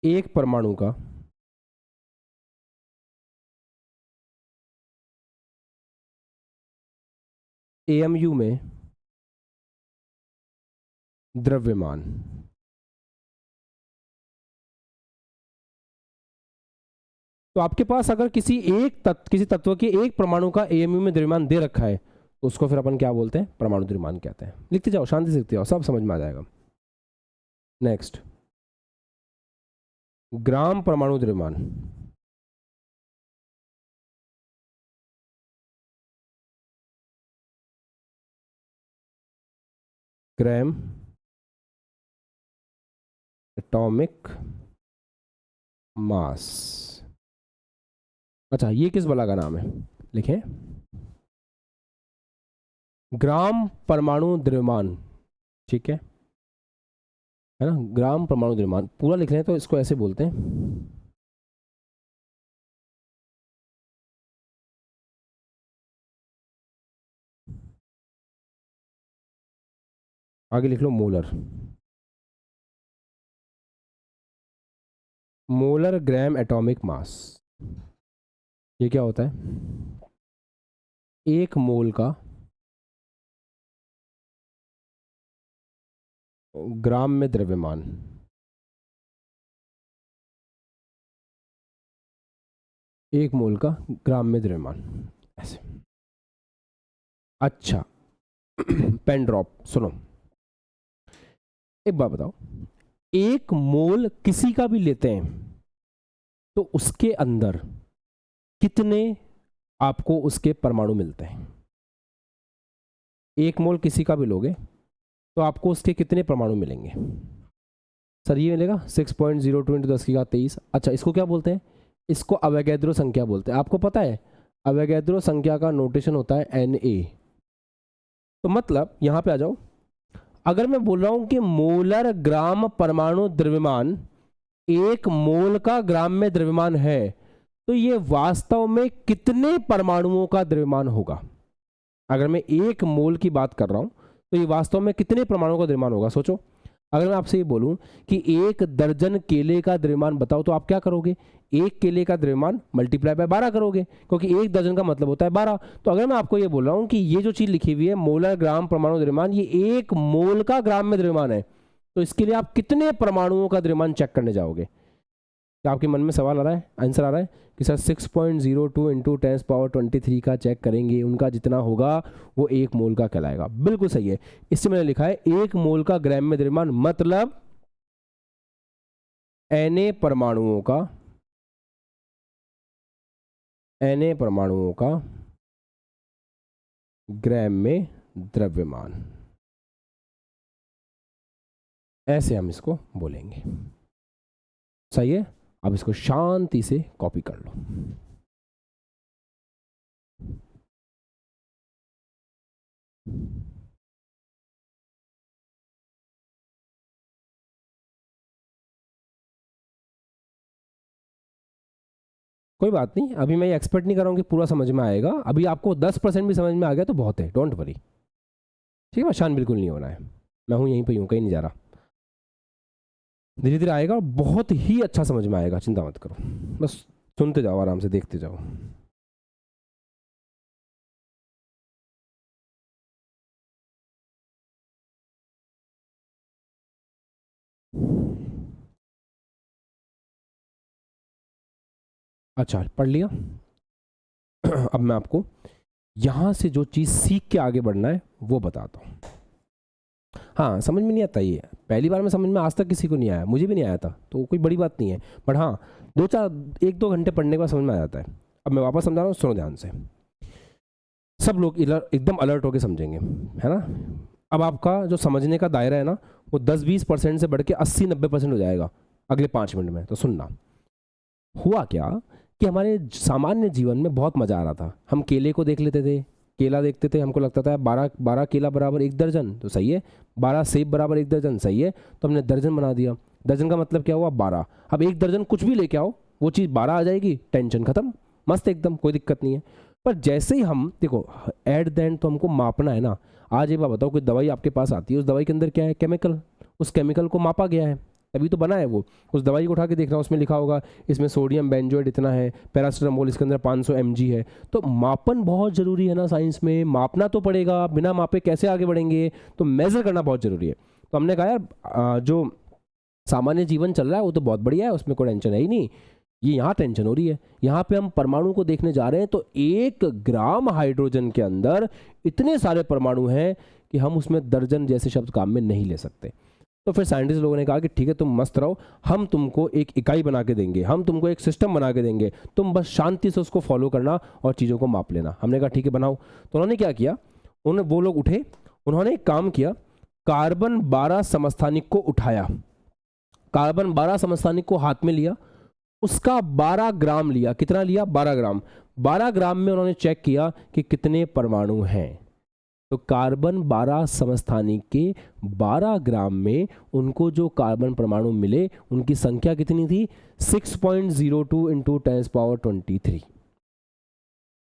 एक परमाणु का एएमयू में द्रव्यमान। तो आपके पास अगर किसी तत्व के एक परमाणु का एएमयू में द्रव्यमान दे रखा है, तो उसको फिर अपन क्या बोलते हैं? परमाणु द्रव्यमान कहते हैं। लिखते जाओ, शांति से लिखते जाओ, सब समझ में आ जाएगा। नेक्स्ट, ग्राम परमाणु द्रव्यमान। Gram atomic mass. अच्छा, ये किस बला का नाम है? लिखें ग्राम परमाणु द्रव्यमान। ठीक है ना, ग्राम परमाणु द्रव्यमान पूरा लिख रहे हैं तो इसको ऐसे बोलते हैं, आगे लिख low molar. Molar gram atomic mass, ये क्या होता है? एक मोल का ग्राम में द्रव्यमान। 1 मोल का ग्राम में द्रव्यमान, ऐसे। अच्छा पेन ड्रॉप, सुनो एक बात बताओ, 1 मोल किसी का भी लेते हैं तो उसके अंदर कितने आपको उसके परमाणु मिलते हैं? 1 मोल किसी का भी लोगे तो आपको उसके कितने परमाणु मिलेंगे? सर ये मिलेगा 6.02 इंटू 10⁻23। अच्छा इसको क्या बोलते हैं? इसको अवोगाद्रो संख्या बोलते हैं। आपको पता है अवोगाद्रो संख्या का नोटेशन होता है Na। तो मतलब यहां पे आ जाओ, अगर मैं बोल रहा हूं कि मोलर ग्राम परमाणु द्रव्यमान 1 मोल का ग्राम में द्रव्यमान है, तो ये वास्तव में कितने परमाणुओं का द्रव्यमान होगा? अगर मैं 1 मोल की बात कर रहा हूं तो ये वास्तव में कितने परमाणुओं का द्रव्यमान होगा? सोचो, अगर मैं आपसे ये बोलूं कि 1 दर्जन केले का द्रव्यमान बताओ, तो आप क्या करोगे? 1 केले का द्रव्यमान मल्टीप्लाई बाय 12 करोगे, क्योंकि 1 दर्जन का मतलब होता है 12। तो अगर मैं आपको ये बोल रहा हूं कि ये जो चीज लिखी हुई है मोलर ग्राम परमाणु द्रव्यमान, ये 1 मोल का ग्राम में द्रव्यमान है, तो इसके लिए आप कितने परमाणुओं का द्रव्यमान चेक करने जाओगे? क्या आपके मन में सवाल आ रहा है, आंसर आ रहा है कि सर 6.02 इंटू 10⁻23 का चेक करेंगे, उनका जितना होगा वो 1 मोल का कहलाएगा। बिल्कुल सही है। इससे मैंने लिखा है 1 मोल का ग्राम में द्रव्यमान मतलब Na परमाणुओं का ग्राम में द्रव्यमान, ऐसे हम इसको बोलेंगे। सही है। अब इसको शांति से कॉपी कर लो। कोई बात नहीं, अभी मैं ये एक्सपेक्ट नहीं कर रहा हूं कि पूरा समझ में आएगा। अभी आपको 10% भी समझ में आ गया तो बहुत है, डोंट वरी। ठीक है, परेशान बिल्कुल नहीं होना है, मैं हूं यहीं पे हूं, कहीं नहीं जा रहा। धीरे धीरे आएगा और बहुत ही अच्छा समझ में आएगा, चिंता मत करो, बस सुनते जाओ, आराम से देखते जाओ। अच्छा पढ़ लिया। अब मैं आपको यहां से जो चीज सीख के आगे बढ़ना है वो बताता हूं। हाँ समझ में नहीं आता, ये पहली बार में समझ में आज तक किसी को नहीं आया, मुझे भी नहीं आया था, तो कोई बड़ी बात नहीं है। बट हाँ 1-2 घंटे पढ़ने के बाद समझ में आ जाता है। अब मैं वापस समझा रहा हूँ, सुनो ध्यान से। सब लोग एकदम अलर्ट होकर समझेंगे, है ना। अब आपका जो समझने का दायरा है ना, वो 10-20% से बढ़ के 80-90% हो जाएगा अगले 5 मिनट में। तो सुनना, हुआ क्या कि हमारे सामान्य जीवन में बहुत मज़ा आ रहा था। हम केले को देख लेते थे, केला देखते थे, हमको लगता था 12 केला बराबर 1 दर्जन, तो सही है। 12 सेब बराबर 1 दर्जन, सही है। तो हमने दर्जन बना दिया। दर्जन का मतलब क्या हुआ? 12। अब 1 दर्जन कुछ भी लेके आओ, वो चीज़ 12 आ जाएगी, टेंशन खत्म, मस्त एकदम, कोई दिक्कत नहीं है। पर जैसे ही हम देखो, एट द एंड तो हमको मापना है ना। आज ये बात बताओ, कोई दवाई आपके पास आती है, उस दवाई के अंदर क्या है? केमिकल। उस केमिकल को मापा गया है, तभी तो बना है वो। उस दवाई को उठा के देखना, उसमें लिखा होगा इसमें सोडियम बेंजोएट इतना है, पैरासिटामोल इसके अंदर 500 mg है। तो मापन बहुत ज़रूरी है ना, साइंस में मापना तो पड़ेगा, बिना मापे कैसे आगे बढ़ेंगे? तो मेजर करना बहुत ज़रूरी है। तो हमने कहा यार जो सामान्य जीवन चल रहा है वो तो बहुत बढ़िया है, उसमें कोई टेंशन है ही नहीं। ये यहाँ टेंशन हो रही है, यहाँ पे हम परमाणु को देखने जा रहे हैं। तो 1 ग्राम हाइड्रोजन के अंदर इतने सारे परमाणु हैं कि हम उसमें दर्जन जैसे शब्द काम में नहीं ले सकते। तो फिर साइंटिस्ट लोगों ने कहा कि ठीक है, तुम मस्त रहो, हम तुमको एक इकाई बना के देंगे, हम तुमको एक सिस्टम बना के देंगे, तुम बस शांति से उसको फॉलो करना और चीज़ों को माप लेना। हमने कहा ठीक है बनाओ। तो उन्होंने क्या किया, वो लोग उठे, उन्होंने एक काम किया, कार्बन 12 समस्थानिक को उठाया, कार्बन 12 समस्थानिक को हाथ में लिया, उसका 12 ग्राम लिया। कितना लिया? 12 ग्राम। 12 ग्राम में उन्होंने चेक किया कि कितने परमाणु हैं। तो कार्बन 12 समस्थानिक के 12 ग्राम में उनको जो कार्बन परमाणु मिले, उनकी संख्या कितनी थी? 6.02 इंटू 10⁻23।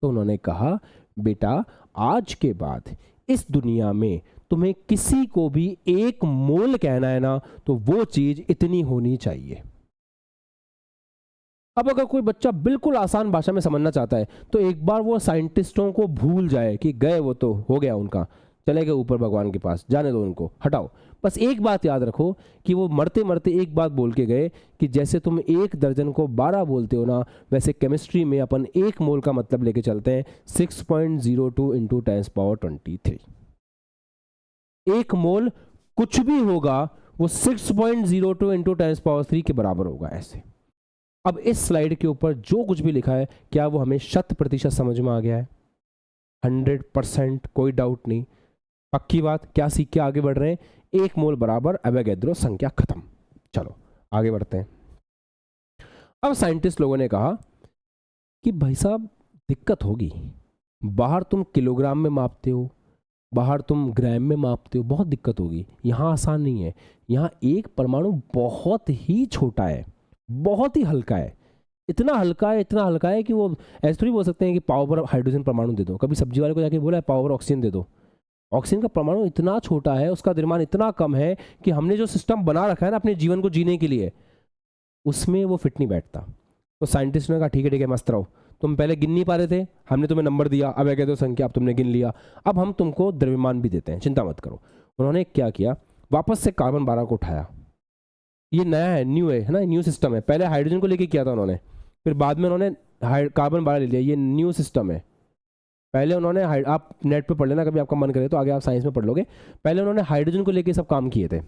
तो उन्होंने कहा बेटा, आज के बाद इस दुनिया में तुम्हें किसी को भी 1 मोल कहना है ना, तो वो चीज इतनी होनी चाहिए। अब अगर कोई बच्चा बिल्कुल आसान भाषा में समझना चाहता है तो एक बार वो साइंटिस्टों को भूल जाए कि गए, वो तो हो गया उनका, चले गए ऊपर भगवान के पास, जाने दो उनको, हटाओ। बस एक बात याद रखो कि वो मरते मरते एक बात बोल के गए कि जैसे तुम 1 दर्जन को 12 बोलते हो ना, वैसे केमिस्ट्री में अपन 1 मोल का मतलब लेके चलते हैं 6.02 इंटू 10⁻23। 1 मोल कुछ भी होगा वो 6.02 इंटू 10⁻3 के बराबर होगा। ऐसे अब इस स्लाइड के ऊपर जो कुछ भी लिखा है, क्या वो हमें 100% समझ में आ गया है? 100%, कोई डाउट नहीं, पक्की बात। क्या सीख के आगे बढ़ रहे हैं? 1 मोल बराबर एवोगैड्रो संख्या, खत्म। चलो आगे बढ़ते हैं। अब साइंटिस्ट लोगों ने कहा कि भाई साहब दिक्कत होगी, बाहर तुम किलोग्राम में मापते हो, बाहर तुम ग्राम में मापते हो, बहुत दिक्कत होगी। यहाँ आसान नहीं है, यहाँ एक परमाणु बहुत ही छोटा है, बहुत ही हल्का है, इतना हल्का है, इतना हल्का है कि वो ऐसे थोड़ी बोल सकते हैं कि पावर हाइड्रोजन परमाणु दे दो। कभी सब्जी वाले को जाके बोला है पावर ऑक्सीजन दे दो? ऑक्सीजन का परमाणु इतना छोटा है, उसका द्रव्यमान इतना कम है कि हमने जो सिस्टम बना रखा है ना अपने जीवन को जीने के लिए, उसमें वो फिट नहीं बैठता। तो साइंटिस्ट ने कहा ठीक है मस्त रहो, तुम पहले गिन नहीं पा रहे थे, हमने तुम्हें नंबर दिया, अब कह दो संख्या, अब तुमने गिन लिया, अब हम तुमको द्रव्यमान भी देते हैं, चिंता मत करो। उन्होंने क्या किया, वापस से कार्बन 12 को उठाया। ये नया है, न्यू है ना, न्यू सिस्टम है। पहले हाइड्रोजन को लेके किया था उन्होंने, फिर बाद में उन्होंने कार्बन 12 ले लिया। ये न्यू सिस्टम है। पहले उन्होंने आप नेट पे पढ़ लेना कभी आपका मन करे तो, आगे आप साइंस में पढ़ लोगे। पहले उन्होंने हाइड्रोजन को लेके सब काम किए थे,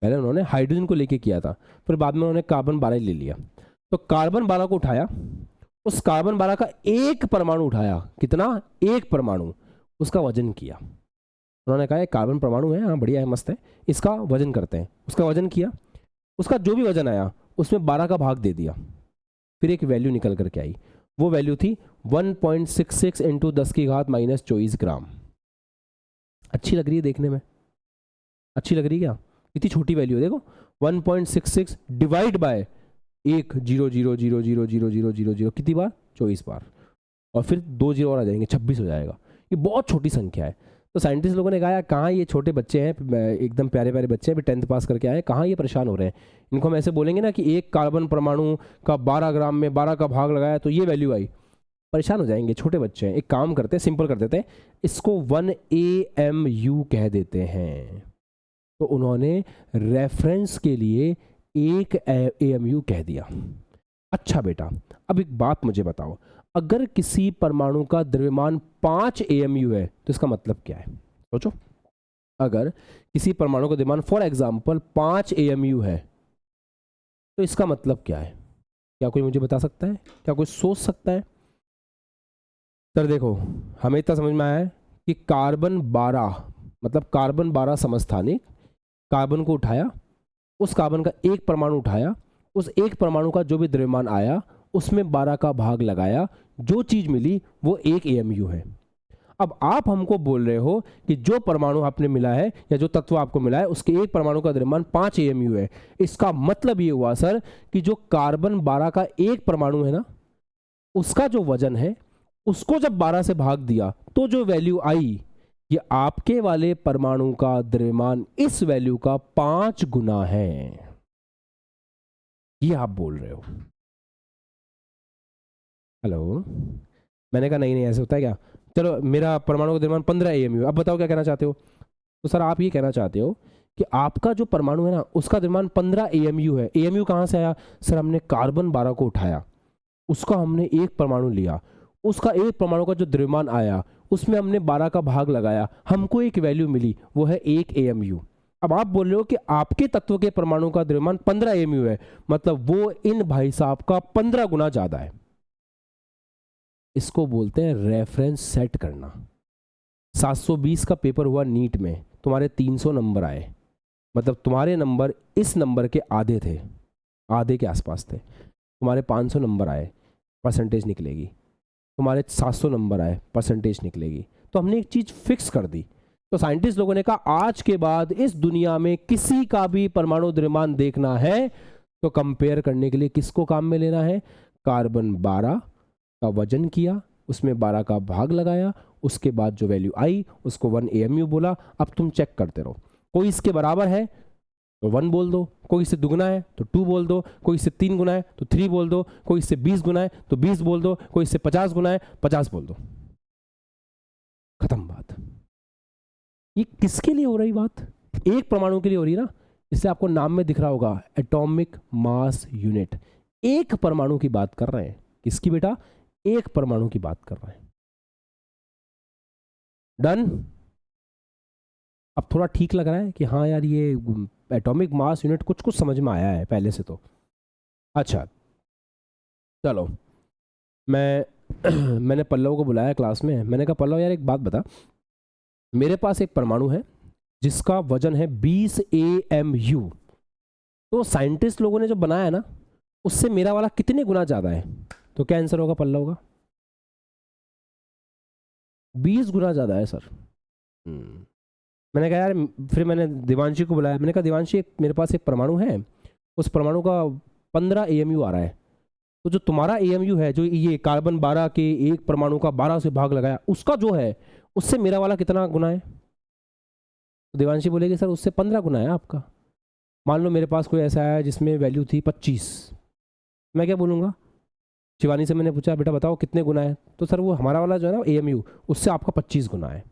पहले उन्होंने हाइड्रोजन को लेके किया था, फिर बाद में उन्होंने कार्बन 12 ले लिया। तो कार्बन 12 को उठाया, उस कार्बन 12 का एक परमाणु उठाया, कितना? एक परमाणु, उसका वजन किया। उन्होंने कहा कार्बन परमाणु है, हाँ बढ़िया है, मस्त है, इसका वजन करते हैं। उसका वजन किया, उसका जो भी वजन आया उसमें 12 का भाग दे दिया, फिर एक वैल्यू निकल करके आई। वो वैल्यू थी 1.66 इंटू 10⁻⁻24 ग्राम। अच्छी लग रही है देखने में? अच्छी लग रही है क्या? इतनी छोटी वैल्यू है, देखो 1.66 डिवाइड बाय 1,0,0,0,0,0,0,0 कितनी बार? 24 बार, और फिर 2 जीरो और आ जाएंगे, 26 हो जाएगा। ये बहुत छोटी संख्या है। तो साइंटिस्ट लोगों ने कहा कहाँ ये छोटे बच्चे हैं, एकदम प्यारे प्यारे बच्चे हैं, अभी 10th पास करके आए, कहाँ ये परेशान हो रहे हैं। इनको हम ऐसे बोलेंगे ना कि एक कार्बन परमाणु का 12 ग्राम में 12 का भाग लगाया तो ये वैल्यू आई, परेशान हो जाएंगे, छोटे बच्चे हैं। एक काम करते हैं, सिंपल कर देते हैं, इसको 1 AMU कह देते हैं। तो उन्होंने रेफरेंस के लिए 1 AMU कह दिया। अच्छा बेटा, अब एक बात मुझे बताओ, अगर किसी परमाणु का द्रव्यमान 5 AMU है तो इसका मतलब क्या है? सोचो, अगर किसी परमाणु का द्रव्यमान फॉर एग्जांपल 5 AMU है तो इसका मतलब क्या है? क्या कोई मुझे बता सकता है? क्या कोई सोच सकता है? सर देखो, हमें इतना समझ में आया है कि कार्बन 12 मतलब कार्बन 12 समस्थानिक, कार्बन को उठाया, उस कार्बन का एक परमाणु उठाया, उस एक परमाणु का जो भी द्रव्यमान आया उसमें 12 का भाग लगाया, जो चीज मिली वो 1 AMU है। अब आप हमको बोल रहे हो कि जो परमाणु आपने मिला है या जो तत्व आपको मिला है उसके एक परमाणु का द्रव्यमान 5 AMU है। इसका मतलब ये हुआ सर कि जो कार्बन 12 का एक परमाणु है ना, उसका जो वजन है उसको जब 12 से भाग दिया तो जो वैल्यू आई, ये आपके वाले परमाणु का द्रव्यमान इस वैल्यू का 5 गुना है, ये आप बोल रहे हो। हेलो, मैंने कहा नहीं ऐसे होता है क्या? चलो, मेरा परमाणु का द्रव्यमान 15 AMU, अब बताओ क्या कहना चाहते हो? तो सर आप ये कहना चाहते हो कि आपका जो परमाणु है ना उसका द्रव्यमान 15 AMU है। AMU कहाँ से आया? सर हमने कार्बन 12 को उठाया, उसका हमने एक परमाणु लिया, उसका एक परमाणु का जो द्रव्यमान आया उसमें हमने 12 का भाग लगाया, हमको एक वैल्यू मिली, वो है 1 AMU। अब आप बोल रहे हो कि आपके तत्व के परमाणु का द्रव्यमान 15 AMU है, मतलब वो इन भाई साहब का 15 गुना ज्यादा है। इसको बोलते हैं रेफरेंस सेट करना। 720 का पेपर हुआ नीट में, तुम्हारे 300 नंबर आए, मतलब तुम्हारे नंबर इस नंबर के आधे थे, आधे के आसपास थे। तुम्हारे 500 नंबर आए, परसेंटेज निकलेगी। तुम्हारे 700 नंबर आए, परसेंटेज निकलेगी। तो हमने एक चीज फिक्स कर दी। तो साइंटिस्ट लोगों ने कहा आज के बाद इस दुनिया में किसी का भी परमाणु द्रव्यमान देखना है तो कंपेयर करने के लिए किसको काम में लेना है? कार्बन 12 का वजन किया, उसमें 12 का भाग लगाया, उसके बाद जो वैल्यू आई उसको 1 AMU बोला। अब तुम चेक करते रहो, कोई इसके बराबर है तो 1 बोल दो, कोई इससे दुगना है तो 2 बोल दो, कोई इससे 3 गुना है तो 3 बोल दो, कोई इससे 20 गुना है तो 20 बोल दो, कोई इससे 50 गुना है 50 बोल दो, खत्म बात। ये किसके लिए हो रही बात? एक परमाणु के लिए हो रही है ना, इससे आपको नाम में दिख रहा होगा एटॉमिक मास यूनिट। एक परमाणु की बात कर रहे हैं। किसकी बेटा? एक परमाणु की बात कर रहे हैं। डन? अब थोड़ा ठीक लग रहा है कि हाँ यार ये एटॉमिक मास यूनिट कुछ कुछ समझ में आया है पहले से तो। अच्छा चलो, मैंने पल्लव को बुलाया क्लास में। मैंने कहा पल्लव यार एक बात बता, मेरे पास एक परमाणु है जिसका वजन है 20 AMU। तो साइंटिस्ट लोगों ने जो बनाया है ना, उससे मेरा वाला कितने गुना ज़्यादा है? तो क्या आंसर होगा पल्लव का? 20 गुना ज़्यादा है सर। मैंने कहा यार, फिर मैंने दिवांशी को बुलाया। मैंने कहा दिवांशी मेरे पास एक परमाणु है, उस परमाणु का 15 AMU आ रहा है। तो जो तुम्हारा AMU है, जो ये कार्बन 12 के एक परमाणु का 12 से भाग लगाया, उसका जो है उससे मेरा वाला कितना गुना है? तो देवांशी बोलेगी सर उससे 15 गुना है आपका। मान लो मेरे पास कोई ऐसा है जिसमें वैल्यू थी 25, मैं क्या बोलूँगा? शिवानी से मैंने पूछा बेटा बताओ कितने गुना है, तो सर वो हमारा वाला जो है ना AMU, उससे आपका 25 गुना है।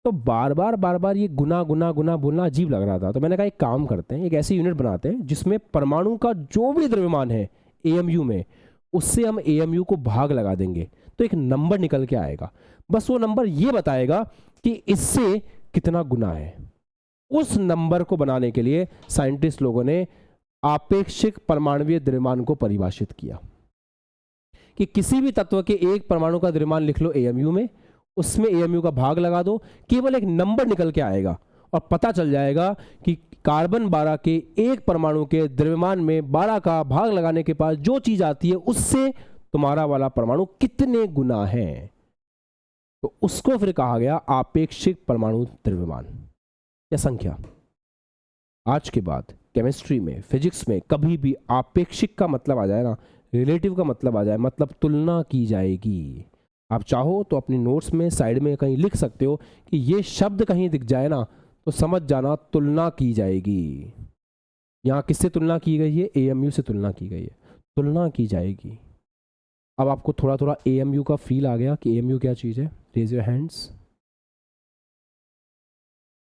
तो बार बार ये गुना गुना गुना बोलना अजीब लग रहा था। तो मैंने कहा एक काम करते हैं, एक ऐसी यूनिट बनाते हैं जिसमें परमाणु का जो भी द्रव्यमान है AMU में, उससे हम AMU को भाग लगा देंगे तो एक नंबर निकल के आएगा। बस वो नंबर ये बताएगा कि इससे कितना गुना है। उस नंबर को बनाने के लिए साइंटिस्ट लोगों ने आपेक्षिक परमाणुवीय द्रव्यमान को परिभाषित किया कि किसी भी तत्व के एक परमाणु का द्रव्यमान लिख लो AMU में, उसमें AMU का भाग लगा दो, केवल एक नंबर निकल के आएगा और पता चल जाएगा कि कार्बन 12 के एक परमाणु के द्रव्यमान में 12 का भाग लगाने के पास जो चीज आती है उससे तुम्हारा वाला परमाणु कितने गुना है। तो उसको फिर कहा गया आपेक्षिक परमाणु द्रव्यमान या संख्या। आज के बाद केमिस्ट्री में, फिजिक्स में कभी भी आपेक्षिक का मतलब आ जाए ना, रिलेटिव का मतलब आ जाए, मतलब तुलना की जाएगी। आप चाहो तो अपनी नोट्स में साइड में कहीं लिख सकते हो कि ये शब्द कहीं दिख जाए ना तो समझ जाना तुलना की जाएगी। यहाँ किससे तुलना की गई है? AMU से तुलना की गई है, तुलना की जाएगी। अब आपको थोड़ा थोड़ा AMU का फील आ गया कि AMU क्या चीज़ है? Raise your hands.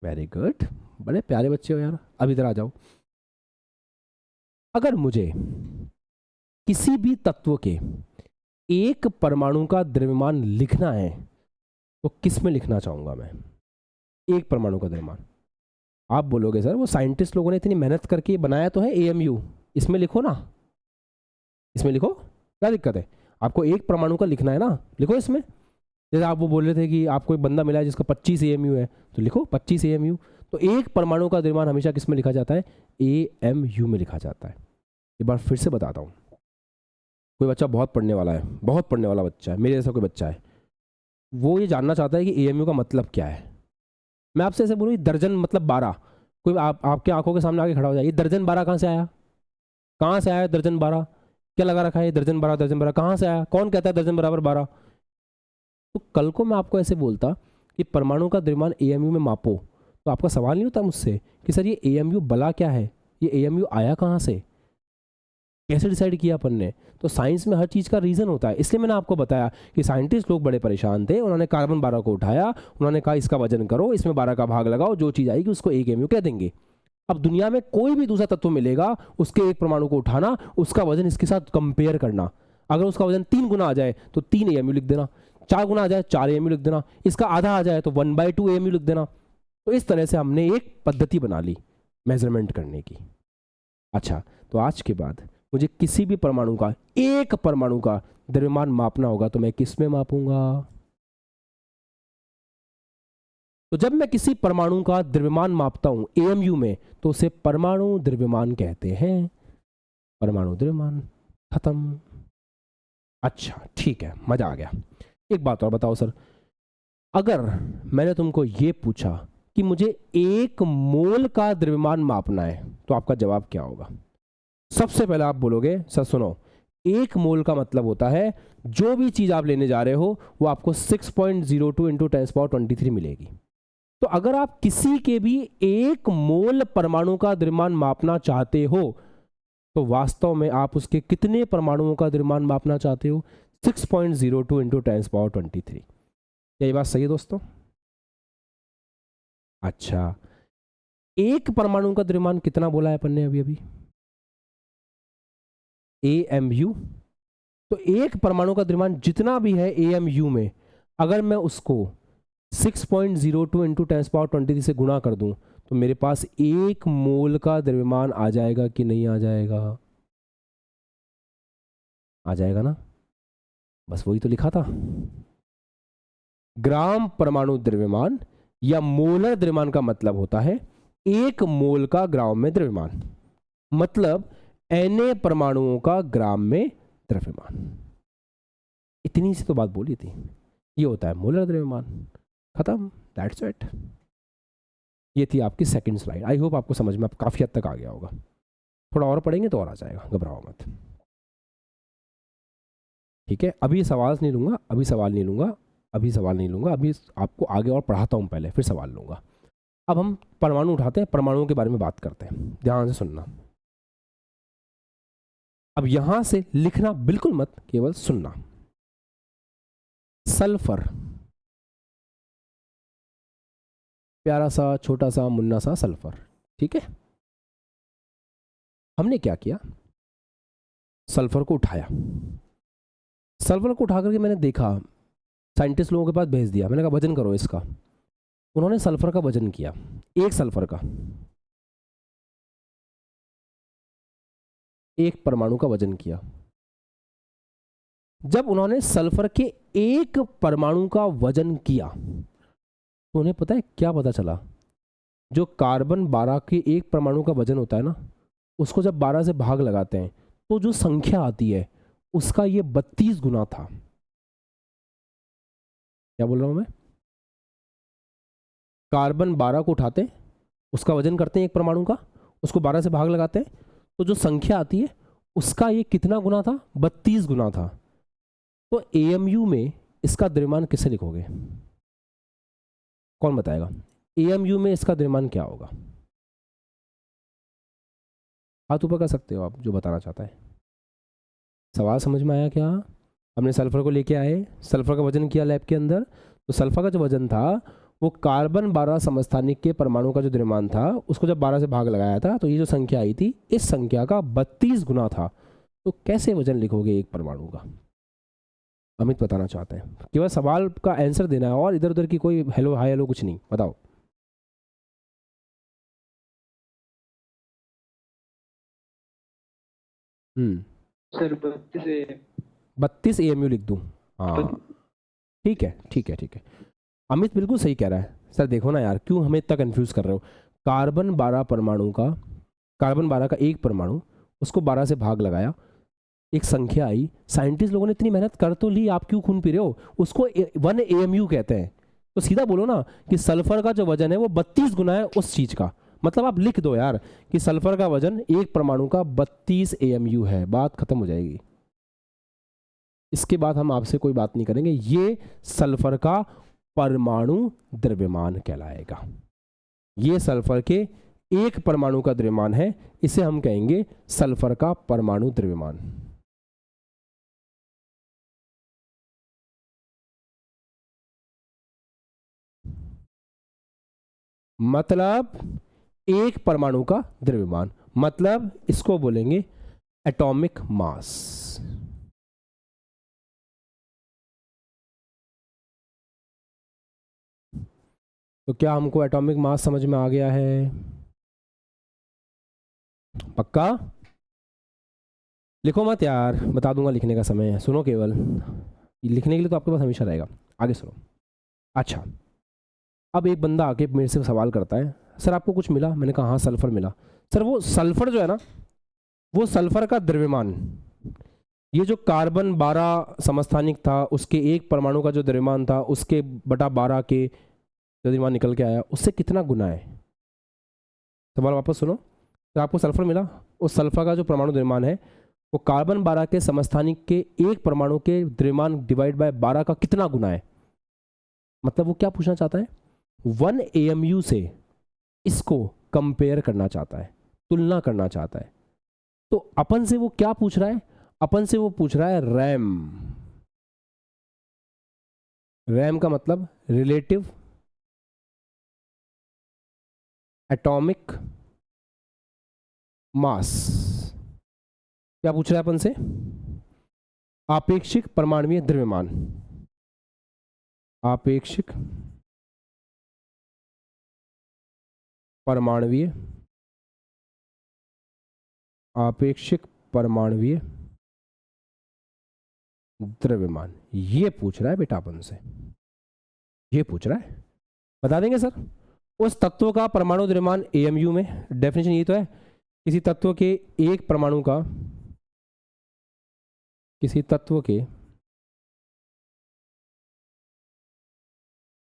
Very good, बड़े प्यारे बच्चे हो यार। अब इधर आ जाओ। अगर मुझे किसी भी तत्व के एक परमाणु का द्रव्यमान लिखना है तो किस में लिखना चाहूंगा मैं? एक परमाणु का द्रव्यमान। आप बोलोगे सर वो साइंटिस्ट लोगों ने इतनी मेहनत करके बनाया तो है AMU, इसमें लिखो ना, इसमें लिखो, क्या दिक्कत है? आपको एक परमाणु का लिखना है ना, लिखो इसमें। जैसे आप वो बोल रहे थे कि आपको एक बंदा मिला है जिसका 25 AMU है, तो लिखो 25 AMU। तो एक परमाणु का द्रव्यमान हमेशा किस में लिखा जाता है? AMU में लिखा जाता है। एक बार फिर से बताता हूँ। कोई बच्चा बहुत पढ़ने वाला है, बहुत पढ़ने वाला बच्चा है, मेरे जैसा कोई बच्चा है, वो ये जानना चाहता है कि AMU का मतलब क्या है। मैं आपसे ऐसे बोलूँ दर्जन मतलब 12, कोई आपके आंखों के सामने आके खड़ा हो जाए, ये दर्जन 12 कहाँ से आया? कहाँ से आया दर्जन 12? क्या लगा रखा है दर्जन 12? दर्जन 12 कहाँ से आया? कौन कहता है दर्जन बराबर 12? तो कल को मैं आपको ऐसे बोलता कि परमाणु का द्रव्यमान AMU में मापो, तो आपका सवाल नहीं होता मुझसे कि सर ये AMU बला क्या है, ये AMU आया कहाँ से, कैसे डिसाइड किया अपन ने? तो साइंस में हर चीज़ का रीज़न होता है। इसलिए मैंने आपको बताया कि साइंटिस्ट लोग बड़े परेशान थे, उन्होंने कार्बन 12 को उठाया, उन्होंने कहा इसका वजन करो, इसमें 12 का भाग लगाओ, जो चीज़ आएगी उसको एक AMU कह देंगे। अब दुनिया में कोई भी दूसरा तत्व मिलेगा, उसके एक परमाणु को उठाना, उसका वजन इसके साथ कंपेयर करना, अगर उसका वजन 3 गुना आ जाए तो 3 AMU लिख देना, 4 गुना आ जाए 4 AMU लिख देना, इसका आधा आ जाए तो 1/2 AMU लिख देना। तो इस तरह से हमने एक पद्धति बना ली मेजरमेंट करने की। अच्छा, तो आज के बाद मुझे किसी भी परमाणु का, एक परमाणु का द्रव्यमान मापना होगा तो मैं किस में मापूंगा? तो जब मैं किसी परमाणु का द्रव्यमान मापता हूं AMU में तो उसे परमाणु द्रव्यमान कहते हैं। परमाणु द्रव्यमान, खत्म। अच्छा ठीक है, मजा आ गया। एक बात और बताओ सर, अगर मैंने तुमको ये पूछा कि मुझे 1 मोल का द्रव्यमान मापना है तो आपका जवाब क्या होगा? सबसे पहले आप बोलोगे सर सुनो, 1 मोल का मतलब होता है जो भी चीज आप लेने जा रहे हो वो आपको 6.02 इंटू 10⁻23 मिलेगी। तो अगर आप किसी के भी 1 मोल परमाणु का द्रव्यमान मापना चाहते हो तो वास्तव में आप उसके कितने परमाणुओं का द्रव्यमान मापना चाहते हो? 6.02 इंटू 10⁻23। क्या ये बात सही है दोस्तों? अच्छा, एक परमाणु का द्रव्यमान कितना बोला है अपन ने अभी अभी? AMU। तो एक परमाणु का द्रव्यमान जितना भी है AMU में, अगर मैं उसको 6.02 इंटू 10⁻23 से गुणा कर दूं तो मेरे पास एक मोल का द्रव्यमान आ जाएगा कि नहीं आ जाएगा? आ जाएगा ना? बस वही तो लिखा था, ग्राम परमाणु द्रव्यमान या मोलर द्रव्यमान का मतलब होता है एक मोल का ग्राम में द्रव्यमान, मतलब Na परमाणुओं का ग्राम में द्रव्यमान। इतनी सी तो बात बोली थी, ये होता है मोलर द्रव्यमान। खत्म, दैट्स इट। ये थी आपकी सेकंड स्लाइड। आई होप आपको समझ में आप काफी हद तक आ गया होगा। थोड़ा और पढ़ेंगे तो और आ जाएगा, घबराओ मत। ठीक है, अभी सवाल नहीं लूंगा, अभी सवाल नहीं लूंगा, अभी सवाल नहीं लूंगा, अभी आपको आगे और पढ़ाता हूं पहले, फिर सवाल लूंगा। अब हम परमाणु उठाते हैं, परमाणुओं के बारे में बात करते हैं, ध्यान से सुनना। अब यहां से लिखना बिल्कुल मत, केवल सुनना। सल्फर, प्यारा सा छोटा सा मुन्ना सा सल्फर, ठीक है। हमने क्या किया, सल्फर को उठाया, सल्फर को उठा करके मैंने देखा, साइंटिस्ट लोगों के पास भेज दिया, मैंने कहा वजन करो इसका। उन्होंने सल्फर का वजन किया, एक सल्फर का, एक परमाणु का वजन किया। जब उन्होंने सल्फर के एक परमाणु का वजन किया तो उन्हें पता है क्या पता चला? जो कार्बन 12 के एक परमाणु का वजन होता है ना, उसको जब 12 से भाग लगाते हैं तो जो संख्या आती है उसका ये 32 गुना था। क्या बोल रहा हूं मैं? कार्बन 12 को उठाते हैं, उसका वजन करते हैं एक परमाणु का, उसको 12 से भाग लगाते हैं तो जो संख्या आती है उसका ये कितना गुना था? 32 गुना था। तो AMU में इसका द्रव्यमान किसे लिखोगे? कौन बताएगा? AMU में इसका द्रव्यमान क्या होगा? हाथ ऊपर कर सकते हो आप जो बताना चाहता है। सवाल समझ में आया क्या? हमने सल्फर को लेके आए, सल्फर का वजन किया लैब के अंदर, तो सल्फर का जो वजन था वो कार्बन 12 समस्थानिक के परमाणु का जो द्रव्यमान था उसको जब 12 से भाग लगाया था तो ये जो संख्या आई थी इस संख्या का 32 गुना था। तो कैसे वजन लिखोगे एक परमाणु का? अमित बताना चाहते हैं, केवल सवाल का आंसर देना है और इधर उधर की कोई हेलो हाय हेलो कुछ नहीं, बताओ। सर 32 32 AMU लिख दूं? हाँ, ठीक है ठीक है ठीक है। अमित बिल्कुल सही कह रहा है। सर देखो ना यार, क्यों हमें इतना कंफ्यूज कर रहे हो? कार्बन 12 परमाणु का, कार्बन 12 का एक परमाणु, उसको 12 से भाग लगाया, एक संख्या आई, साइंटिस्ट लोगों ने इतनी मेहनत कर तो ली, आप क्यों खून पी रहे हो? उसको 1 AMU कहते हैं। तो सीधा बोलो ना कि सल्फर का जो वजन है वो 32 गुना है उस चीज का। मतलब आप लिख दो यार कि सल्फर का वजन एक परमाणु का 32 AMU है, बात खत्म हो जाएगी। इसके बाद हम आपसे कोई बात नहीं करेंगे, ये सल्फर का परमाणु द्रव्यमान कहलाएगा। ये सल्फर के एक परमाणु का द्रव्यमान है, इसे हम कहेंगे सल्फर का परमाणु द्रव्यमान। मतलब एक परमाणु का द्रव्यमान, मतलब इसको बोलेंगे एटॉमिक मास। तो क्या हमको एटॉमिक मास समझ में आ गया है? पक्का? लिखो मत यार, बता दूंगा लिखने का समय है, सुनो केवल, लिखने के लिए तो आपके पास हमेशा रहेगा, आगे सुनो। अच्छा, अब एक बंदा आके मेरे से सवाल करता है, सर आपको कुछ मिला? मैंने कहा हाँ सल्फर मिला। सर वो सल्फर जो है ना, वो सल्फर का द्रव्यमान, ये जो कार्बन 12 समस्थानिक था उसके एक परमाणु का जो द्रव्यमान था उसके बटा 12 के जो द्रव्यमान निकल के आया उससे कितना गुना है? सवाल वापस सुनो। तो आपको सल्फर मिला, उस सल्फर का जो परमाणु द्रव्यमान है वो कार्बन 12 के समस्थानिक के एक परमाणु के द्रव्यमान डिवाइड बाय 12 का कितना गुना है? मतलब वो क्या पूछना चाहता है? 1 AMU से इसको कंपेयर करना चाहता है, तुलना करना चाहता है। तो अपन से वो क्या पूछ रहा है? अपन से वो पूछ रहा है रैम। रैम का मतलब रिलेटिव एटॉमिक मास, क्या पूछ रहा है अपन से? आपेक्षिक परमाणुीय द्रव्यमान, आपेक्षिक परमाणुीय, आपेक्षिक परमाणुीय द्रव्यमान, ये पूछ रहा है बेटा अपन से, ये पूछ रहा है। बता देंगे सर। उस तत्व का परमाणु द्रव्यमान एएमयू में, डेफिनेशन ये तो है, किसी तत्व के एक परमाणु का, किसी तत्व के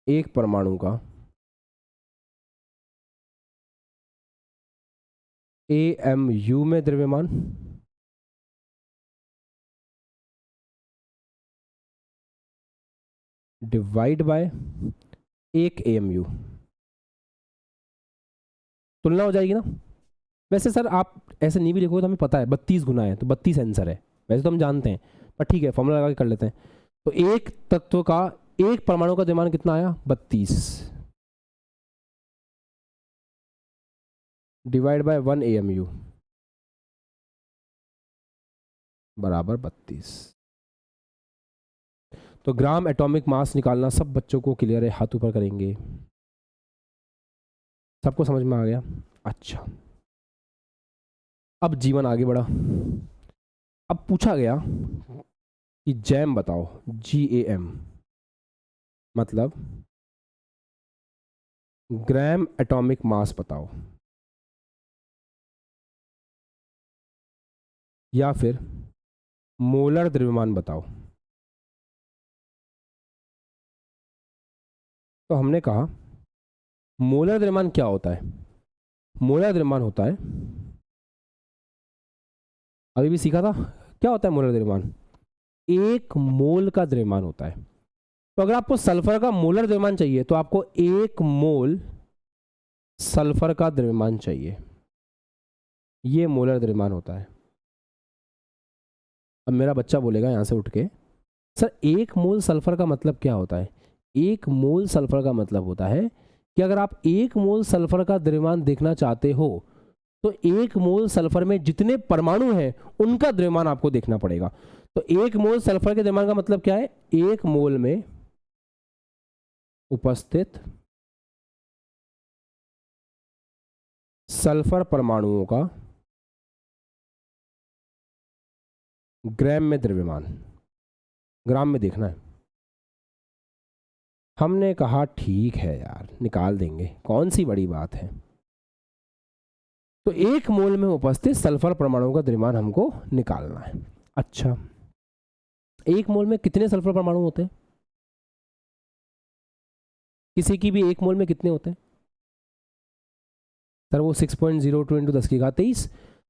एक परमाणु का एएमयू में द्रव्यमान डिवाइड बाय एक एएमयू, तुलना हो जाएगी ना। वैसे सर आप ऐसे नहीं भी लिखोगे तो हमें पता है 32 गुना है, तो 32 आंसर है, वैसे तो हम जानते हैं, पर ठीक है फॉर्मूला लगा के कर लेते हैं। तो एक तत्व का एक परमाणु का द्रव्यमान कितना आया? 32 डिवाइड बाय 1 एएमयू बराबर 32। तो ग्राम एटॉमिक मास निकालना सब बच्चों को क्लियर है, हाथ ऊपर करेंगे। सबको समझ में आ गया? अच्छा, अब जीवन आगे बढ़ा। अब पूछा गया कि जैम बताओ, GAM मतलब ग्राम एटॉमिक मास बताओ, या फिर मोलर द्रव्यमान बताओ। तो हमने कहा मोलर द्रव्यमान क्या होता है? मोलर द्रव्यमान होता है, अभी भी सीखा था, क्या होता है मोलर द्रव्यमान? एक मोल का द्रव्यमान होता है। तो अगर आपको सल्फर का मोलर द्रव्यमान चाहिए तो आपको 1 मोल सल्फर का द्रव्यमान चाहिए, ये मोलर द्रव्यमान होता है। अब मेरा बच्चा बोलेगा यहां से उठ के, सर 1 मोल सल्फर का मतलब क्या होता है? 1 मोल सल्फर का मतलब होता है कि अगर आप 1 मोल सल्फर का द्रव्यमान देखना चाहते हो तो 1 मोल सल्फर में जितने परमाणु हैं उनका द्रव्यमान आपको देखना पड़ेगा। तो 1 मोल सल्फर के द्रव्यमान का मतलब क्या है? 1 मोल में उपस्थित सल्फर परमाणुओं का ग्राम में द्रव्यमान, ग्राम में देखना है। हमने कहा ठीक है यार, निकाल देंगे, कौन सी बड़ी बात है। तो 1 मोल में उपस्थित सल्फर परमाणुओं का द्रव्यमान हमको निकालना है। अच्छा, 1 मोल में कितने सल्फर परमाणु होते हैं? किसी की भी 1 मोल में कितने होते हैं सर? वो 6.02 इंटू 10 की घात 23।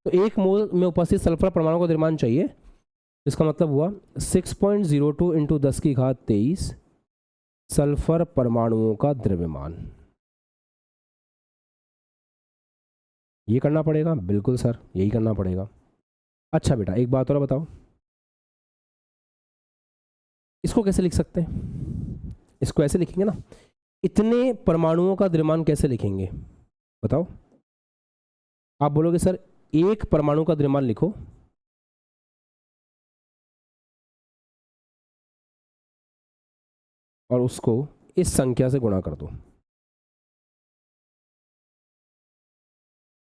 तो 1 मोल में उपस्थित सल्फर परमाणु का द्रव्यमान चाहिए, इसका मतलब हुआ 6.02 इंटू 10 की घात 23 सल्फर परमाणुओं का द्रव्यमान। ये करना पड़ेगा, बिल्कुल सर यही करना पड़ेगा। अच्छा बेटा एक बात और बताओ, इसको कैसे लिख सकते हैं? इसको ऐसे लिखेंगे ना, इतने परमाणुओं का द्रव्यमान कैसे लिखेंगे बताओ? आप बोलोगे सर 1 परमाणु का द्रव्यमान लिखो, और उसको इस संख्या से गुणा कर दो,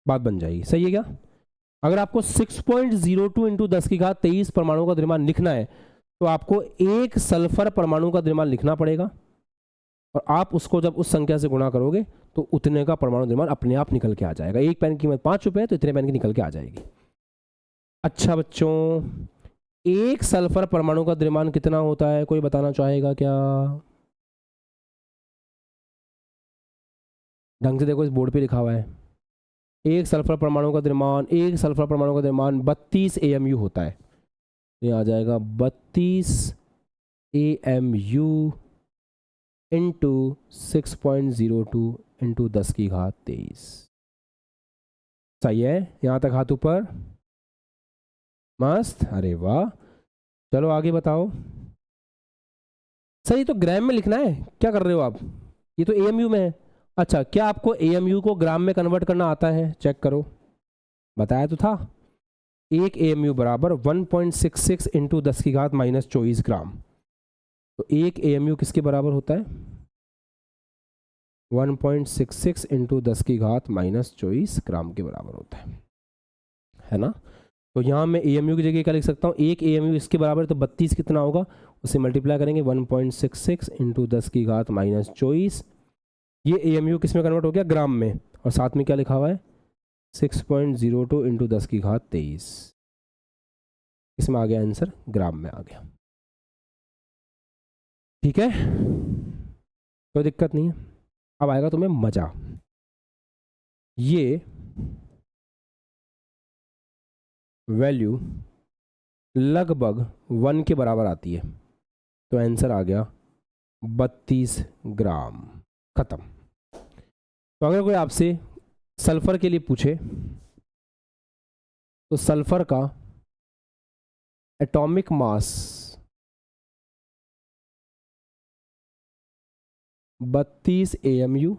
बात बन जाएगी। सही है क्या? अगर आपको 6.02 इंटू 10 की घात 23 परमाणु का द्रव्यमान लिखना है तो आपको 1 सल्फर परमाणु का द्रव्यमान लिखना पड़ेगा, और आप उसको जब उस संख्या से गुणा करोगे तो उतने का परमाणु द्रव्यमान अपने आप निकल के आ जाएगा। एक पेन की कीमत 5 रुपए है तो इतने पेन की निकल के आ जाएगी। अच्छा बच्चों, 1 सल्फर परमाणु का द्रव्यमान कितना होता है? कोई बताना चाहेगा क्या? ढंग से देखो, इस बोर्ड पे लिखा हुआ है 1 सल्फर परमाणु का द्रव्यमान, 1 सल्फर परमाणु का द्रव्यमान 32 AMU होता है। ये आ जाएगा 32 AMU इंटू 6.02 इंटू 10 की घात 23। सही है? यहाँ तक हाथ ऊपर, मस्त, अरे वाह। चलो आगे बताओ। सर ये तो ग्राम में लिखना है, क्या कर रहे हो आप? ये तो AMU में है। अच्छा, क्या आपको एएमयू को ग्राम में कन्वर्ट करना आता है? चेक करो, बताया तो था। एक एएमयू बराबर 1.66 इंटू 10 की घात माइनस 24 ग्राम। तो एक एएमयू किसके बराबर होता है? 1.66 इंटू 10 की घात माइनस 24 ग्राम के बराबर होता है ना। तो यहाँ मैं एएमयू की जगह क्या लिख सकता हूँ? एक एएमयू इसके बराबर, तो 32 कितना होगा, उसे मल्टीप्लाई करेंगे 1.66 इंटू 10 की घात माइनस 24। ये एएमयू किस में कन्वर्ट हो गया? ग्राम में। और साथ में क्या लिखा हुआ है? 6.02 इंटू 10 की घात 23। इसमें आ गया आंसर, ग्राम में आ गया। ठीक है, कोई दिक्कत नहीं है। अब आएगा तुम्हें मजा। ये वैल्यू लगभग 1 के बराबर आती है, तो आंसर आ गया 32 ग्राम। खत्म। तो अगर कोई आपसे सल्फर के लिए पूछे तो सल्फर का एटॉमिक मास 32 एएमयू,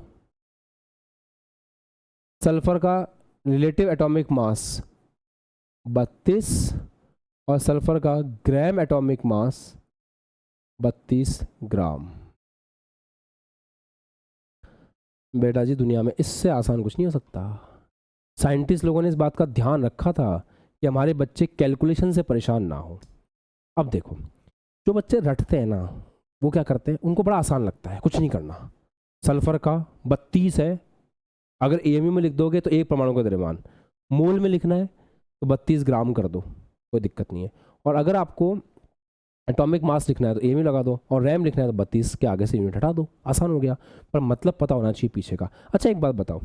सल्फर का रिलेटिव एटॉमिक मास 32 और सल्फर का ग्राम एटॉमिक मास 32 ग्राम। बेटा जी, दुनिया में इससे आसान कुछ नहीं हो सकता। साइंटिस्ट लोगों ने इस बात का ध्यान रखा था कि हमारे बच्चे कैलकुलेशन से परेशान ना हो। अब देखो, जो बच्चे रटते हैं ना, वो क्या करते हैं, उनको बड़ा आसान लगता है कुछ नहीं करना। सल्फर का 32 है, अगर एएमयू में लिख दोगे तो एक परमाणु का द्रव्यमान, मोल में लिखना है तो 32 ग्राम कर दो, कोई दिक्कत नहीं है। और अगर आपको एटॉमिक मास लिखना है तो एएमयू लगा दो, और रैम लिखना है तो 32 के आगे से यूनिट हटा दो, आसान हो गया। पर मतलब पता होना चाहिए पीछे का। अच्छा एक बात बताओ,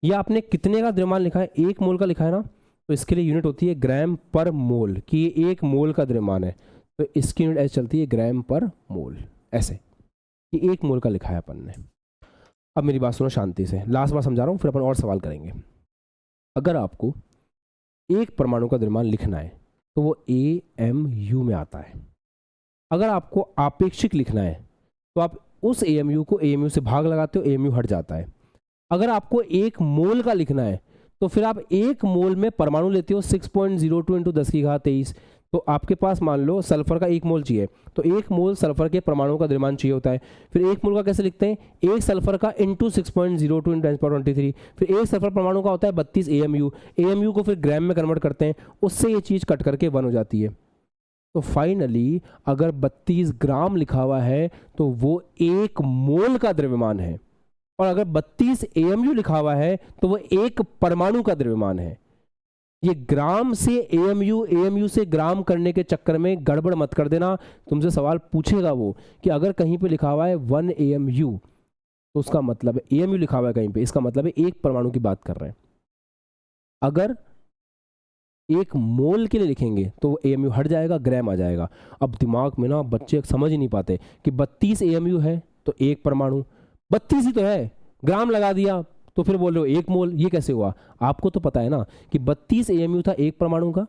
ये आपने कितने का द्रव्यमान लिखा है? 1 मोल का लिखा है ना, तो इसके लिए यूनिट होती है ग्राम पर मोल, कि ये 1 मोल का द्रव्यमान है, तो इसकी यूनिट ऐसे चलती है ग्राम पर मोल, ऐसे कि 1 मोल का लिखा है अपन ने। अब मेरी बात सुनो शांति से, लास्ट बार समझा रहा हूँ, फिर अपन और सवाल करेंगे। अगर आपको एक परमाणु का द्रव्यमान लिखना है तो वो एएमयू में आता है। अगर आपको आपेक्षिक लिखना है तो आप उस एएमयू को एएमयू से भाग लगाते हो, एएमयू हट जाता है। अगर आपको 1 मोल का लिखना है तो फिर आप 1 मोल में परमाणु लेते हो 6.02 इंटू 10 की घात 23। तो आपके पास मान लो सल्फर का 1 मोल चाहिए, तो 1 मोल सल्फर के परमाणु का द्रव्यमान चाहिए होता है। फिर 1 मोल का कैसे लिखते हैं? 1 सल्फर का इंटू 6.02 इंटू 10⁻23। फिर 1 सल्फर परमाणु का होता है 32 एएमयू। एएमयू को फिर ग्राम में कन्वर्ट करते हैं, उससे ये चीज़ कट करके 1 हो जाती है। तो फाइनली अगर 32 ग्राम लिखा हुआ है तो वो 1 मोल का द्रव्यमान है, और अगर 32 एएमयू लिखा हुआ है तो वो 1 परमाणु का द्रव्यमान है। ये ग्राम से एएमयू, एएमयू से ग्राम करने के चक्कर में गड़बड़ मत कर देना। तुमसे सवाल पूछेगा वो कि अगर कहीं पे लिखा हुआ है 1 एएमयू तो उसका मतलब है, एएमयू लिखा हुआ है कहीं पे, इसका मतलब है 1 परमाणु की बात कर रहे हैं। अगर 1 मोल के लिए लिखेंगे तो एएमयू हट जाएगा, ग्राम आ जाएगा। अब दिमाग में ना बच्चे समझ ही नहीं पाते कि 32 एएमयू है तो 1 परमाणु, 32 ही तो है, ग्राम लगा दिया तो फिर बोल रहे हो 1 मोल, ये कैसे हुआ? आपको तो पता है ना कि 32 एएमयू था 1 परमाणु का,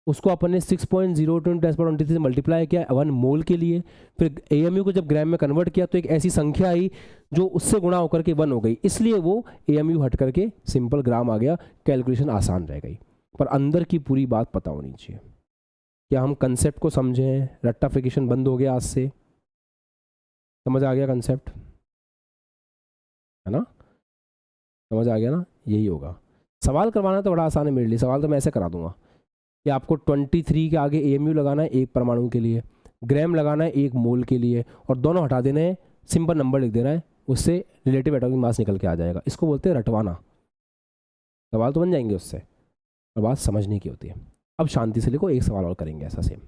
उसको अपन ने 6.02 10⁻23 से मल्टीप्लाई किया 1 मोल के लिए। फिर एएमयू को जब ग्राम में कन्वर्ट किया तो एक ऐसी संख्या आई जो उससे गुणा होकर के 1 हो गई, इसलिए वो एएमयू हट करके सिंपल ग्राम आ गया, कैलकुलेशन आसान रह गई। पर अंदर की पूरी बात पता होनी चाहिए। क्या हम कंसेप्ट को समझें? रट्टाफिकेशन बंद हो गया आज से, समझ आ गया कंसेप्ट, है ना? समझ आ गया ना? यही होगा। सवाल करवाना तो बड़ा आसान है मेरे लिए, सवाल तो मैं ऐसे करा दूंगा कि आपको 23 के आगे एएमयू लगाना है 1 परमाणु के लिए, ग्राम लगाना है 1 मोल के लिए, और दोनों हटा देने हैं, सिंपल नंबर लिख देना है, उससे रिलेटिव एटॉमिक मास निकल के आ जाएगा। इसको बोलते हैं रटवाना। सवाल तो बन जाएंगे उससे, और बात समझने की होती है। अब शांति से लिखो, एक सवाल और करेंगे ऐसा सेम,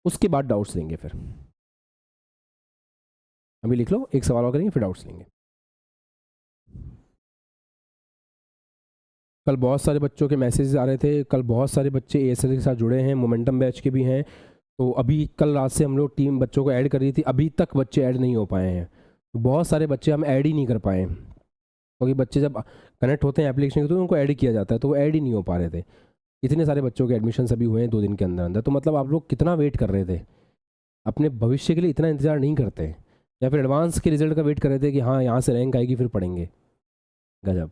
उसके बाद डाउट्स लेंगे। फिर अभी लिख लो, एक सवाल और करेंगे फिर डाउट्स लेंगे। कल बहुत सारे बच्चों के मैसेजेस आ रहे थे, कल बहुत सारे बच्चे एएसएल के साथ जुड़े हैं, मोमेंटम बैच के भी हैं। तो अभी कल रात से हम लोग टीम बच्चों को ऐड कर रही थी, अभी तक बच्चे ऐड नहीं हो पाए हैं। तो बहुत सारे बच्चे हम ऐड ही नहीं कर पाए, क्योंकि बच्चे जब कनेक्ट होते हैं एप्लीकेशन के तो उनको ऐड किया जाता है, तो वो ऐड ही नहीं हो पा रहे थे। इतने सारे बच्चों के एडमिशन अभी हुए हैं 2 दिन के अंदर अंदर। तो मतलब आप लोग कितना वेट कर रहे थे, अपने भविष्य के लिए इतना इंतज़ार नहीं करते। या फिर एडवांस के रिजल्ट का वेट कर रहे थे कि हाँ यहाँ से रैंक आएगी फिर पढ़ेंगे? गजब।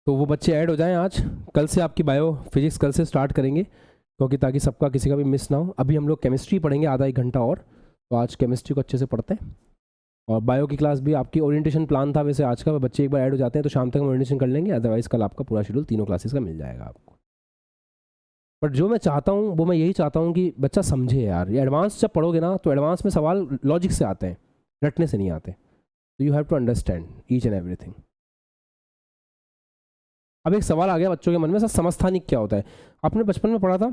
तो वो बच्चे ऐड हो जाएं आज। कल से आपकी बायो फिजिक्स कल से स्टार्ट करेंगे, क्योंकि ताकि सबका किसी का भी मिस ना हो। अभी हम लोग केमिस्ट्री पढ़ेंगे आधा एक घंटा और, तो आज केमिस्ट्री को अच्छे से पढ़ते हैं। और बायो की क्लास भी आपकी ओरिएंटेशन प्लान था वैसे आज का, बच्चे एक बार ऐड हो जाते हैं तो शाम तक हम ओरिएंटेशन कर लेंगे, अदरवाइज कल आपका पूरा शेड्यूल तीनों क्लासेस का मिल जाएगा आपको। बट जो मैं चाहता हूँ वो मैं यही चाहता हूँ कि बच्चा समझे यार। ये एडवांस जब पढ़ोगे ना तो एडवांस में सवाल लॉजिक से आते हैं, रटने से नहीं आते। तो you have to understand each and everything. अब एक सवाल आ गया बच्चों के मन में, सर समस्थानिक क्या होता है? आपने बचपन में पढ़ा था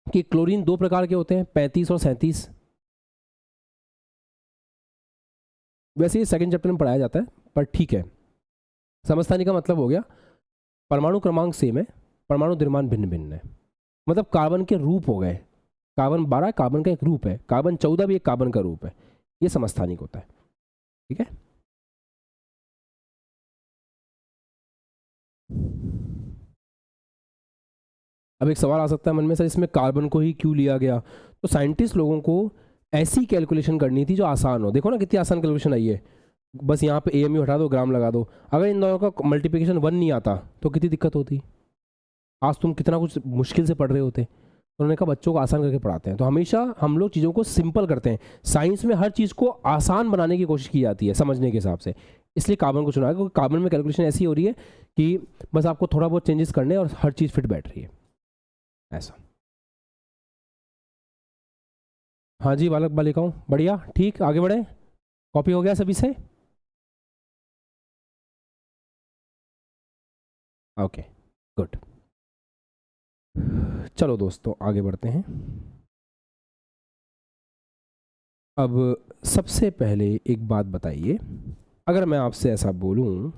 कि क्लोरीन दो प्रकार के होते हैं, 35 और 37। वैसे ही सेकंड चैप्टर में पढ़ाया जाता है, पर ठीक है। समस्थानिक का मतलब हो गया परमाणु क्रमांक सेम है, परमाणु द्रव्यमान भिन्न भिन्न है। मतलब कार्बन के रूप हो गए, कार्बन 12 कार्बन का एक रूप है, कार्बन 14 भी एक कार्बन का रूप है। ये समस्थानिक होता है, ठीक है। अब एक सवाल आ सकता है मन में, सर इसमें कार्बन को ही क्यों लिया गया? तो साइंटिस्ट लोगों को ऐसी कैलकुलेशन करनी थी जो आसान हो। देखो ना कितनी आसान कैलकुलेशन आई है, बस यहाँ पे एएमयू हटा दो, ग्राम लगा दो। अगर इन दोनों का मल्टीप्लिकेशन 1 नहीं आता तो कितनी दिक्कत होती, आज तुम कितना कुछ मुश्किल से पढ़ रहे होते। तो उन्होंने कहा बच्चों को आसान करके पढ़ाते हैं। तो हमेशा हम लोग चीज़ों को सिंपल करते हैं। साइंस में हर चीज़ को आसान बनाने की कोशिश की जाती है समझने के हिसाब से, इसलिए कार्बन को चुना है, क्योंकि कार्बन में कैलकुलेशन ऐसी हो रही है कि बस आपको थोड़ा बहुत चेंजेस करने और हर चीज़ फिट बैठ रही है, ऐसा। हाँ जी बालक बालिकाओं, बढ़िया, ठीक, आगे बढ़े। कॉपी हो गया सभी से? Okay good. चलो दोस्तों आगे बढ़ते हैं। अब सबसे पहले एक बात बताइए, अगर मैं आपसे ऐसा बोलूं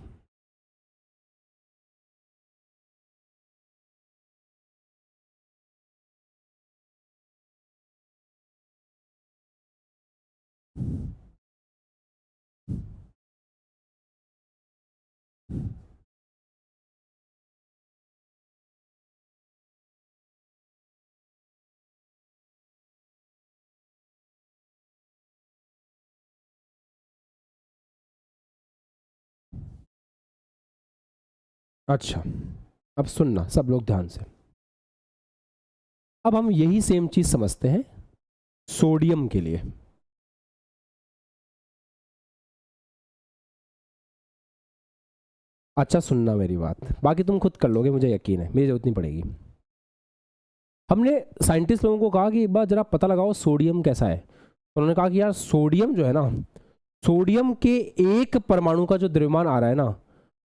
अच्छा, अब सुनना सब लोग ध्यान से। अब हम यही सेम चीज समझते हैं सोडियम के लिए। अच्छा सुनना मेरी बात, बाकी तुम खुद कर लोगे, मुझे यकीन है, मेरी जरूरत नहीं पड़ेगी। हमने साइंटिस्ट लोगों को कहा कि एक बार जरा पता लगाओ सोडियम कैसा है। तो उन्होंने कहा कि यार सोडियम जो है ना, सोडियम के एक परमाणु का जो द्रव्यमान आ रहा है ना,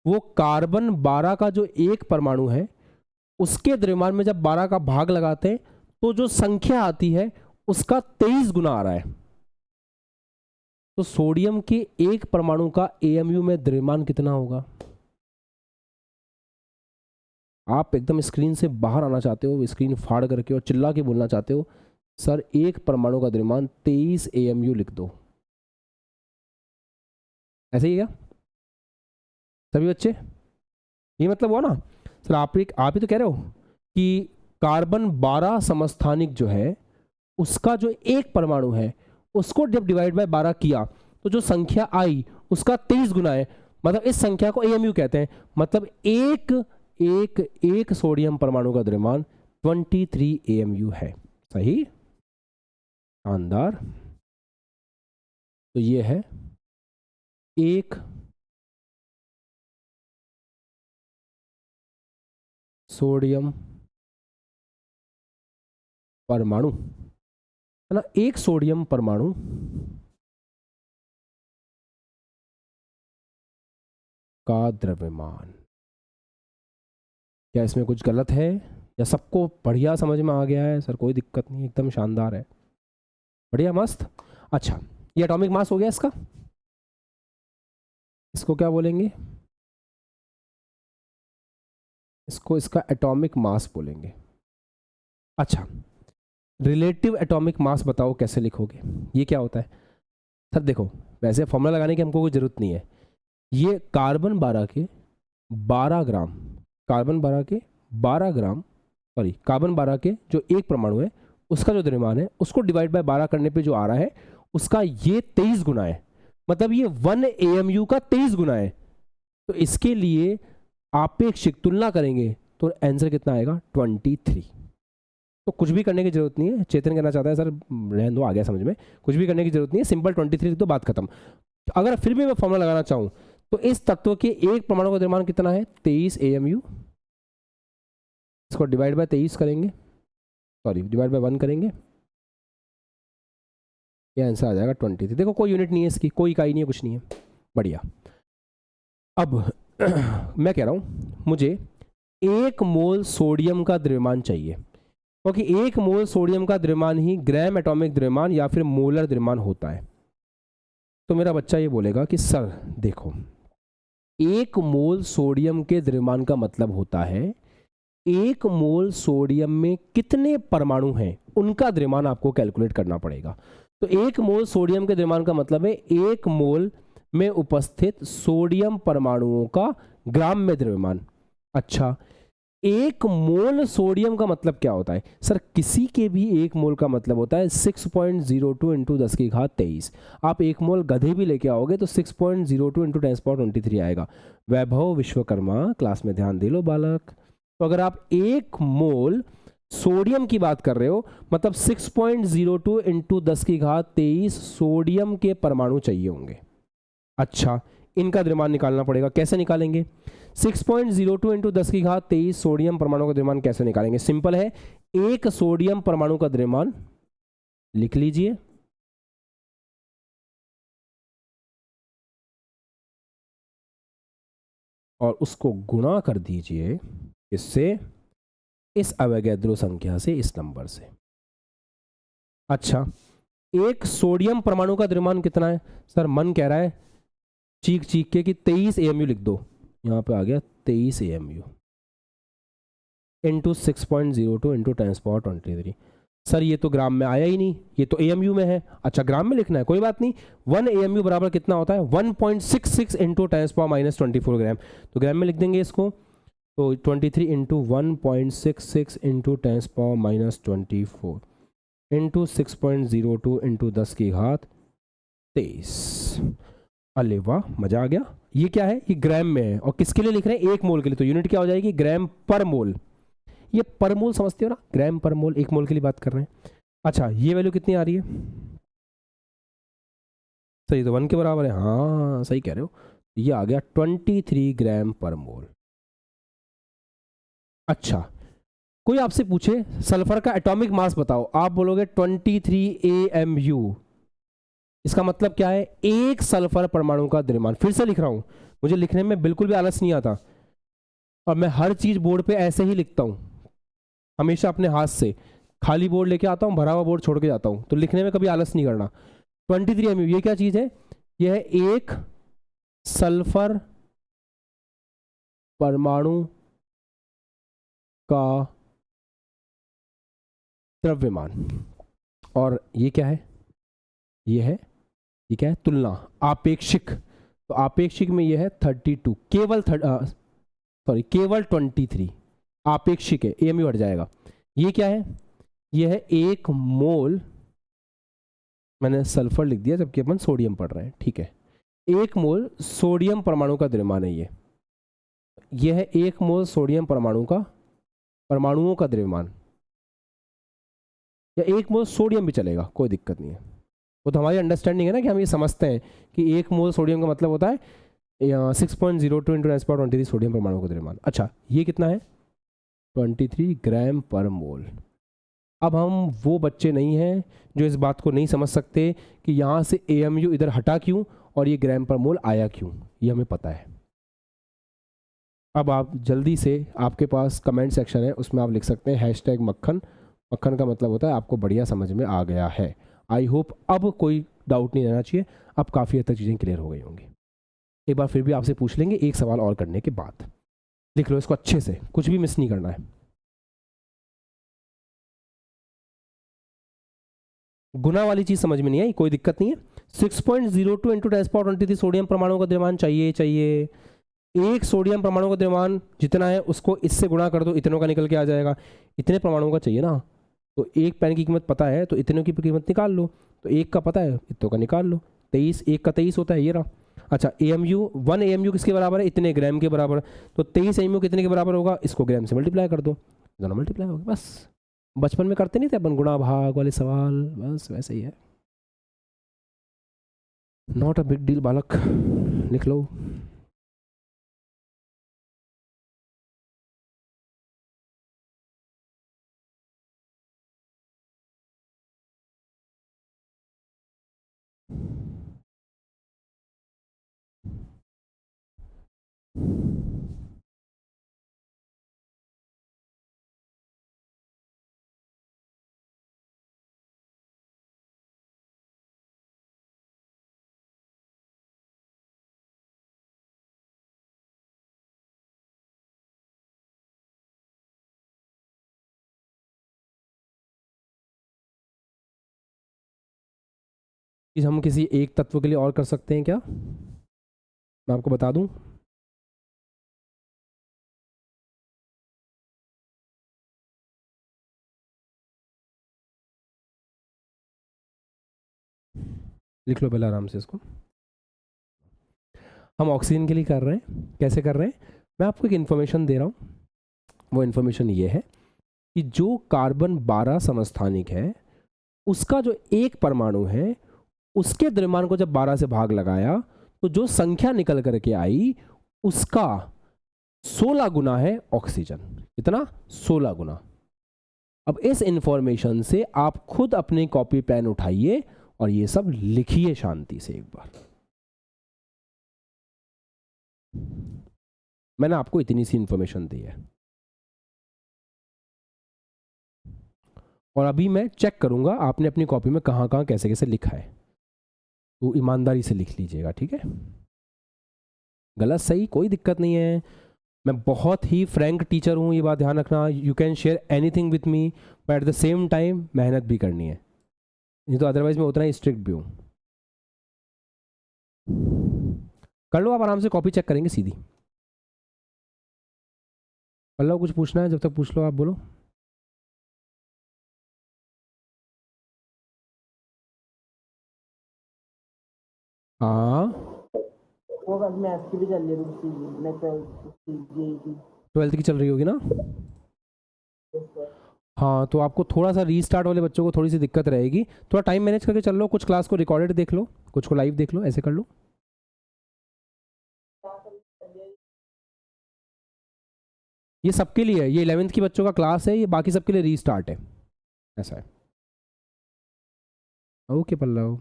वो कार्बन 12 का जो एक परमाणु है उसके द्रव्यमान में जब 12 का भाग लगाते हैं तो जो संख्या आती है उसका 23 गुना आ रहा है। तो सोडियम के एक परमाणु का एएमयू में द्रव्यमान कितना होगा? आप एकदम स्क्रीन से बाहर आना चाहते हो, स्क्रीन फाड़ करके और चिल्ला के बोलना चाहते हो, सर एक परमाणु का द्रव्यमान 23 एएमयू लिख दो। ऐसे ही क्या सभी बच्चे? ये मतलब हुआ ना सर, आप ही तो कह रहे हो कि कार्बन 12 समस्थानिक जो है उसका जो एक परमाणु है उसको जब डिवाइड बाय 12 किया तो जो संख्या आई उसका 23 गुना है। मतलब इस संख्या को एएमयू कहते हैं। मतलब एक सोडियम परमाणु का द्रव्यमान 23 एएमयू है। सही, शानदार। तो ये है एक सोडियम परमाणु, है ना, एक सोडियम परमाणु का द्रव्यमान। क्या इसमें कुछ गलत है या सबको बढ़िया समझ में आ गया है? सर कोई दिक्कत नहीं, एकदम शानदार है, बढ़िया मस्त। अच्छा, ये एटॉमिक मास हो गया इसका, इसको क्या बोलेंगे? इसको इसका एटॉमिक मास बोलेंगे। अच्छा, रिलेटिव एटॉमिक मास बताओ कैसे लिखोगे? ये क्या होता है? सर देखो, वैसे फॉर्मूला लगाने की हमको कोई ज़रूरत नहीं है। ये कार्बन 12 के 12 ग्राम, कार्बन 12 के 12 ग्राम सॉरी कार्बन 12 के जो एक परमाणु है उसका जो द्रव्यमान है उसको डिवाइड बाय 12 करने पे जो आ रहा है उसका ये 23 गुना है, मतलब ये 1 AMU का 23 गुना है। तो इसके लिए आपेक्षिक तुलना करेंगे तो आंसर कितना आएगा 23। तो कुछ भी करने की जरूरत नहीं है। चेतन कहना चाहता है सर रहने दो, आ गया समझ में, कुछ भी करने की जरूरत नहीं है, सिंपल 23 तो बात खत्म। अगर फिर भी मैं फॉर्मूला लगाना चाहूं तो इस तत्व के एक परमाणु का द्रव्यमान कितना है 23 AMU, इसको डिवाइड बाय 23 करेंगे, सॉरी डिवाइड बाय 1 करेंगे, ये आंसर आ जाएगा 23। देखो कोई यूनिट नहीं है इसकी, कोई इकाई नहीं है, कुछ नहीं है, बढ़िया। अब मैं कह रहा हूं मुझे 1 मोल सोडियम का द्रव्यमान चाहिए, क्योंकि 1 मोल सोडियम का द्रव्यमान ही ग्राम एटॉमिक द्रव्यमान या फिर मोलर द्रव्यमान होता है। तो मेरा बच्चा ये बोलेगा कि सर देखो 1 मोल सोडियम के द्रव्यमान का मतलब होता है 1 मोल सोडियम में कितने परमाणु हैं उनका द्रव्यमान आपको कैलकुलेट करना पड़ेगा। तो 1 मोल सोडियम के द्रव्यमान का मतलब है 1 मोल में उपस्थित सोडियम परमाणुओं का ग्राम में द्रव्यमान। अच्छा 1 मोल सोडियम का मतलब क्या होता है सर, किसी के भी 1 मोल का मतलब होता है 6.02 इंटू 10 की घात 23। आप 1 मोल गधे भी लेके आओगे तो 6.02 इंटू 10⁻23 आएगा। वैभव विश्वकर्मा क्लास में ध्यान दे लो बालक। तो अगर आप 1 मोल सोडियम की बात कर रहे हो मतलब 6.02 इंटू 10 की घात 23 सोडियम के परमाणु चाहिए होंगे। अच्छा इनका द्रव्यमान निकालना पड़ेगा, कैसे निकालेंगे 6.02 इंटू 10 की घात 23 सोडियम परमाणु का द्रव्यमान कैसे निकालेंगे, सिंपल है, एक सोडियम परमाणु का द्रव्यमान लिख लीजिए, और उसको गुणा कर दीजिए इससे, इस अवोगाद्रो संख्या से, इस नंबर से। अच्छा एक सोडियम परमाणु का द्रव्यमान कितना है सर, मन कह रहा है चीख चीख के कि 23 AMU लिख दो, यहां पे आ गया 23 AMU इंटू 6.02 इंटू 10⁻23। सर ये तो ग्राम में आया ही नहीं, ये तो AMU में है। अच्छा ग्राम में लिखना है, कोई बात नहीं, 1 AMU बराबर कितना होता है 1.66 इंटू 10⁻24 ग्राम, तो ग्राम में लिख देंगे इसको। तो 23 इंटू 1.66 इंटू 10⁻24 इंटू 6.02 इंटू 10 की घात 23। अरे वाह मजा आ गया। ये क्या है, ये ग्राम में है, और किसके लिए लिख रहे हैं 1 मोल के लिए, तो यूनिट क्या हो जाएगी ग्राम पर मोल। ये पर मोल समझते हो ना, ग्राम पर मोल, 1 मोल के लिए बात कर रहे हैं। अच्छा ये वैल्यू कितनी आ रही है सर, ये तो 1 के बराबर है, हाँ सही कह रहे हो, ये आ गया 23 ग्राम पर मोल। अच्छा कोई आपसे पूछे सल्फर का एटॉमिक मास बताओ, आप बोलोगे 23 AMU, इसका मतलब क्या है, एक सल्फर परमाणु का द्रव्यमान। फिर से लिख रहा हूं, मुझे लिखने में बिल्कुल भी आलस नहीं आता, और मैं हर चीज बोर्ड पे ऐसे ही लिखता हूं, हमेशा अपने हाथ से खाली बोर्ड लेके आता हूं, भरा हुआ बोर्ड छोड़ के जाता हूं, तो लिखने में कभी आलस नहीं करना। 23 AMU ये क्या चीज है, यह है एक सल्फर परमाणु का द्रव्यमान, और ये क्या है, ये क्या है तुलना, आपेक्षिक, तो आपेक्षिक में ये है 32, केवल केवल 23 आपेक्षिक है, AMU हट जाएगा। ये क्या है, ये है 1 मोल, मैंने सल्फर लिख दिया जबकि अपन सोडियम पढ़ रहे हैं, ठीक है, 1 मोल सोडियम परमाणु का द्रव्यमान है ये है 1 मोल सोडियम परमाणुओं का द्रव्यमान, या 1 मोल सोडियम भी चलेगा, कोई दिक्कत नहीं है, वो तो हमारी अंडरस्टैंडिंग है ना कि हम ये समझते हैं कि 1 मोल सोडियम का मतलब होता है 6.02 इंटू 10⁻23 सोडियम परमाणु का द्रव्यमान। अच्छा ये कितना है 23 ग्राम पर मोल। अब हम वो बच्चे नहीं हैं जो इस बात को नहीं समझ सकते कि यहाँ से AMU इधर हटा क्यों और ये ग्राम पर मोल आया क्यों, ये हमें पता है। अब आप जल्दी से, आपके पास कमेंट सेक्शन है, उसमें आप लिख सकते हैं #मक्खन। मक्खन का मतलब होता है आपको बढ़िया समझ में आ गया है। आई होप अब कोई डाउट नहीं रहना चाहिए, अब काफ़ी हद तक चीज़ें क्लियर हो गई होंगी। एक बार फिर भी आपसे पूछ लेंगे एक सवाल और करने के बाद, लिख लो इसको अच्छे से, कुछ भी मिस नहीं करना है। गुना वाली चीज समझ में नहीं आई, कोई दिक्कत नहीं है। 6.02 इंटू 10⁻23 सोडियम परमाणु का द्रव्यमान चाहिए। एक सोडियम परमाणु का द्रव्यमान जितना है उसको इससे गुणा कर दो, इतनों का निकल के आ जाएगा। इतने परमाणुओं का चाहिए ना, तो एक पेन की कीमत पता है तो इतनों की कीमत निकाल लो, तो एक का पता है इतनों का निकाल लो। 23, एक का 23 होता है, ये रहा। अच्छा AMU, 1 AMU किसके बराबर है, इतने ग्राम के बराबर। तो 23 AMU कितने के बराबर होगा, इसको ग्राम से मल्टीप्लाई कर दो, दोनों मल्टीप्लाई हो गए। बस बचपन में करते नहीं थे अपन गुणा भाग वाले सवाल, बस वैसे ही है। नॉट अ बिग डील बालक, लिख लो। कि हम किसी एक तत्व के लिए और कर सकते हैं क्या, मैं आपको बता दूं। लिख लो पहले आराम से इसको। हम ऑक्सीजन के लिए कर रहे हैं, कैसे कर रहे हैं, मैं आपको एक इन्फॉर्मेशन दे रहा हूँ। वो इन्फॉर्मेशन ये है कि जो कार्बन 12 समस्थानिक है उसका जो एक परमाणु है उसके द्रव्यमान को जब 12 से भाग लगाया तो जो संख्या निकल करके आई उसका 16 गुना है ऑक्सीजन। कितना, 16 गुना। अब इस इंफॉर्मेशन से आप खुद अपनी कॉपी पेन उठाइए और ये सब लिखिए शांति से एक बार। मैंने आपको इतनी सी इंफॉर्मेशन दी है और अभी मैं चेक करूंगा आपने अपनी कॉपी में कहां कहां कैसे कैसे लिखा है, तो ईमानदारी से लिख लीजिएगा, ठीक है। गलत सही कोई दिक्कत नहीं है, मैं बहुत ही फ्रैंक टीचर हूँ, ये बात ध्यान रखना। You can share anything with me but at the same time मेहनत भी करनी है, नहीं तो अदरवाइज मैं उतना ही स्ट्रिक्ट भी हूँ। कर लो आप आराम से, कॉपी चेक करेंगे सीधी। कर लो, कुछ पूछना है जब तक पूछ लो, आप बोलो। हाँ वो बस मैथ्स की भी चल रही है, मैं 12th की चल रही होगी ना। हाँ तो आपको थोड़ा सा रीस्टार्ट वाले बच्चों को थोड़ी सी दिक्कत रहेगी, थोड़ा टाइम मैनेज करके चल लो। कुछ क्लास को रिकॉर्डेड देख लो, कुछ को लाइव देख लो, ऐसे कर लो। ये सबके लिए है, ये 11th की बच्चों का क्लास है, ये बाकी सबके लिए रीस्टार्ट है, ऐसा है। ओके पल्लव,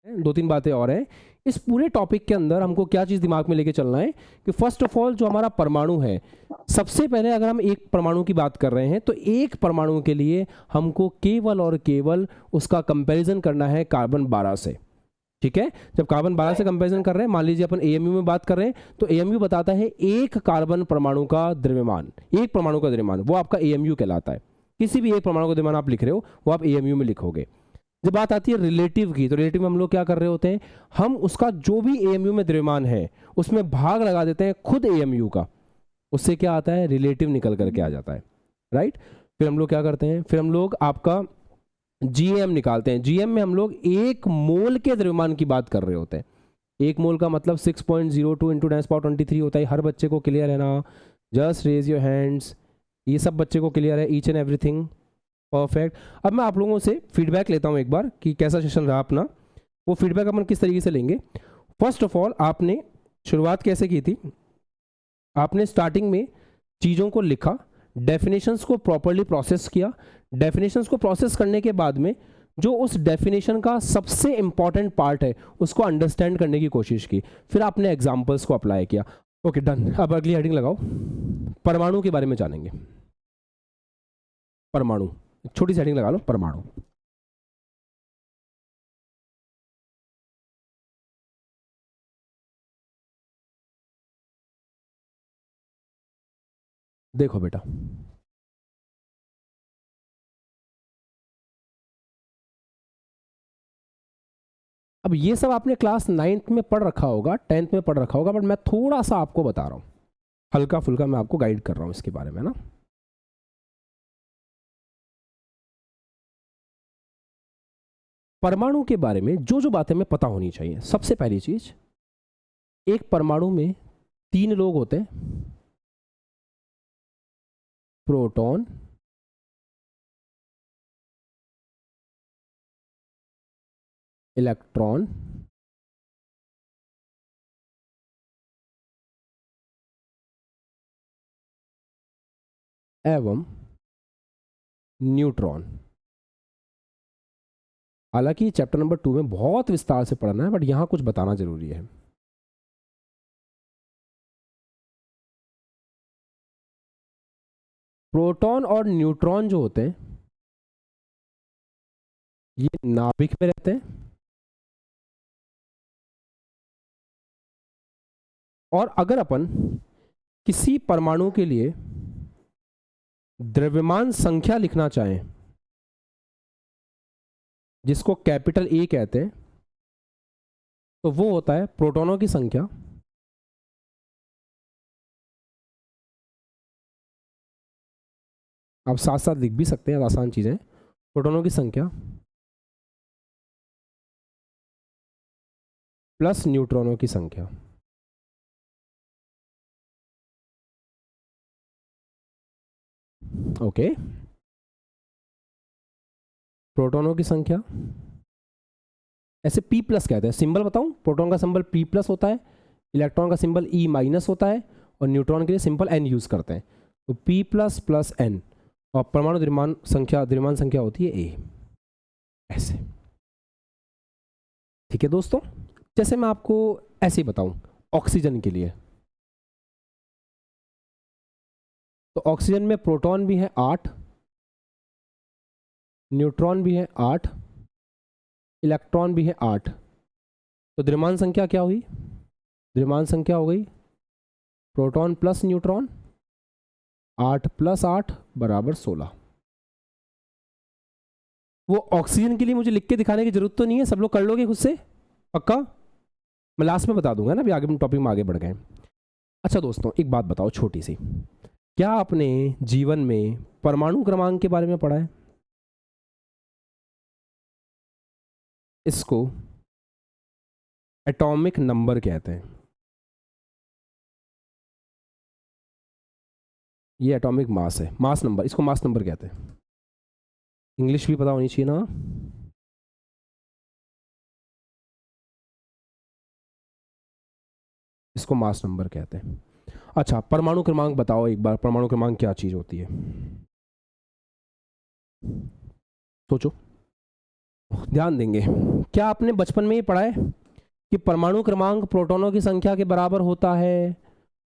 2-3 बातें और हैं इस पूरे टॉपिक के अंदर। हमको क्या चीज़ दिमाग में लेके चलना है कि फर्स्ट ऑफ ऑल जो हमारा परमाणु है, सबसे पहले अगर हम एक परमाणु की बात कर रहे हैं तो एक परमाणु के लिए हमको केवल और केवल उसका कंपैरिजन करना है कार्बन 12 से, ठीक है। जब कार्बन 12 से कंपैरिजन कर रहे हैं, मान लीजिए अपन AMU में बात कर रहे हैं, तो AMU बताता है एक कार्बन परमाणु का द्रव्यमान, एक परमाणु का द्रव्यमान, वो आपका AMU कहलाता है। किसी भी एक परमाणु का द्रव्यमान आप लिख रहे हो वो आप AMU में लिखोगे। जब बात आती है रिलेटिव की, तो रिलेटिव में हम लोग क्या कर रहे होते हैं, हम उसका जो भी AMU में द्रव्यमान है उसमें भाग लगा देते हैं खुद AMU का, उससे क्या आता है, रिलेटिव निकल करके आ जाता है, राइट। फिर हम लोग क्या करते हैं, फिर हम लोग आपका GM निकालते हैं। GM में हम लोग एक मोल के द्रव्यमान की बात कर रहे होते हैं। एक मोल का मतलब 6.02 इंटू 10⁻23 होता है। हर बच्चे को क्लियर है ना, जस्ट रेज योर हैंड्स। ये सब बच्चे को क्लियर है, ईच एंड एवरीथिंग परफेक्ट। अब मैं आप लोगों से फीडबैक लेता हूँ एक बार कि कैसा सेशन रहा अपना। वो फीडबैक अपन किस तरीके से लेंगे, फर्स्ट ऑफ ऑल आपने शुरुआत कैसे की थी, आपने स्टार्टिंग में चीज़ों को लिखा, डेफिनेशंस को प्रॉपरली प्रोसेस किया, डेफिनेशंस को प्रोसेस करने के बाद में जो उस डेफिनेशन का सबसे इंपॉर्टेंट पार्ट है उसको अंडरस्टैंड करने की कोशिश की, फिर आपने एग्जाम्पल्स को अप्लाई किया। Okay done. अब अगली हेडिंग लगाओ, परमाणु के बारे में जानेंगे। परमाणु, छोटी सी हेडिंग लगा लो, परमाणु। देखो बेटा, अब ये सब आपने क्लास 9th में पढ़ रखा होगा, 10th में पढ़ रखा होगा, बट मैं थोड़ा सा आपको बता रहा हूँ। हल्का फुल्का मैं आपको गाइड कर रहा हूँ इसके बारे में ना। परमाणु के बारे में जो जो बातें हमें पता होनी चाहिए, सबसे पहली चीज, एक परमाणु में 3 लोग होते हैं, प्रोटॉन, इलेक्ट्रॉन एवं न्यूट्रॉन। हालांकि चैप्टर नंबर 2 में बहुत विस्तार से पढ़ना है, बट यहां कुछ बताना जरूरी है। प्रोटॉन और न्यूट्रॉन जो होते हैं ये नाभिक में रहते हैं, और अगर अपन किसी परमाणु के लिए द्रव्यमान संख्या लिखना चाहें, जिसको कैपिटल ए कहते हैं, तो वो होता है प्रोटॉनों की संख्या आप साथ साथ लिख भी सकते हैं, आसान चीजें। प्रोटॉनों की संख्या प्लस न्यूट्रॉनों की संख्या। ओके, प्रोटॉनों की संख्या ऐसे P प्लस कहते हैं। सिंबल बताऊं, प्रोटॉन का सिंबल P प्लस होता है, इलेक्ट्रॉन का सिंबल E माइनस होता है, और न्यूट्रॉन के लिए सिंपल N यूज करते हैं। तो P प्लस प्लस N, और परमाणु द्रव्यमान संख्या होती है A, ऐसे। ठीक है दोस्तों, जैसे मैं आपको ऐसे ही बताऊं, ऑक्सीजन के लिए, तो ऑक्सीजन में प्रोटॉन भी है 8, न्यूट्रॉन भी है 8, इलेक्ट्रॉन भी है 8। तो द्रव्यमान संख्या क्या हुई? द्रव्यमान संख्या हो गई प्रोटॉन प्लस न्यूट्रॉन, 8 प्लस 8 बराबर 16। वो ऑक्सीजन के लिए मुझे लिख के दिखाने की जरूरत तो नहीं है, सब लोग कर लोगे खुद से पक्का? मैं लास्ट में बता दूंगा ना, अभी आगे टॉपिक में आगे बढ़ गए। अच्छा दोस्तों, एक बात बताओ छोटी सी, क्या आपने जीवन में परमाणु क्रमांक के बारे में पढ़ा है? इसको एटॉमिक नंबर कहते हैं। ये एटॉमिक मास है, मास नंबर, इसको मास नंबर कहते हैं। इंग्लिश भी पता होनी चाहिए ना। इसको मास नंबर कहते हैं। अच्छा, परमाणु क्रमांक बताओ एक बार, परमाणु क्रमांक क्या चीज होती है? सोचो, ध्यान देंगे। क्या आपने बचपन में ही पढ़ा है कि परमाणु क्रमांक प्रोटॉनों की संख्या के बराबर होता है,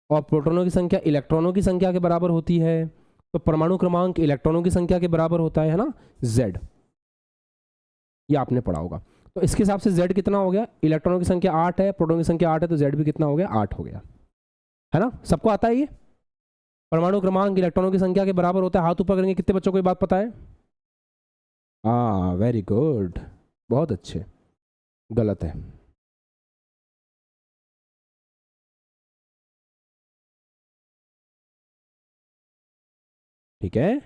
और प्रोटॉनों की संख्या इलेक्ट्रॉनों की संख्या के बराबर होती है? तो परमाणु क्रमांक इलेक्ट्रॉनों की संख्या के बराबर होता है ना, Z। ये आपने पढ़ा होगा। तो इसके हिसाब से Z कितना हो गया? इलेक्ट्रॉनों की संख्या 8 है, प्रोटॉन की संख्या 8 है, तो Z भी कितना हो गया? 8 हो गया, है ना? सबको आता है ये? परमाणु क्रमांक इलेक्ट्रॉनों की संख्या के बराबर होता है। हाथ ऊपर करेंगे, कितने बच्चों को ये बात पता है? हाँ, वेरी गुड, बहुत अच्छे। गलत है। ठीक है,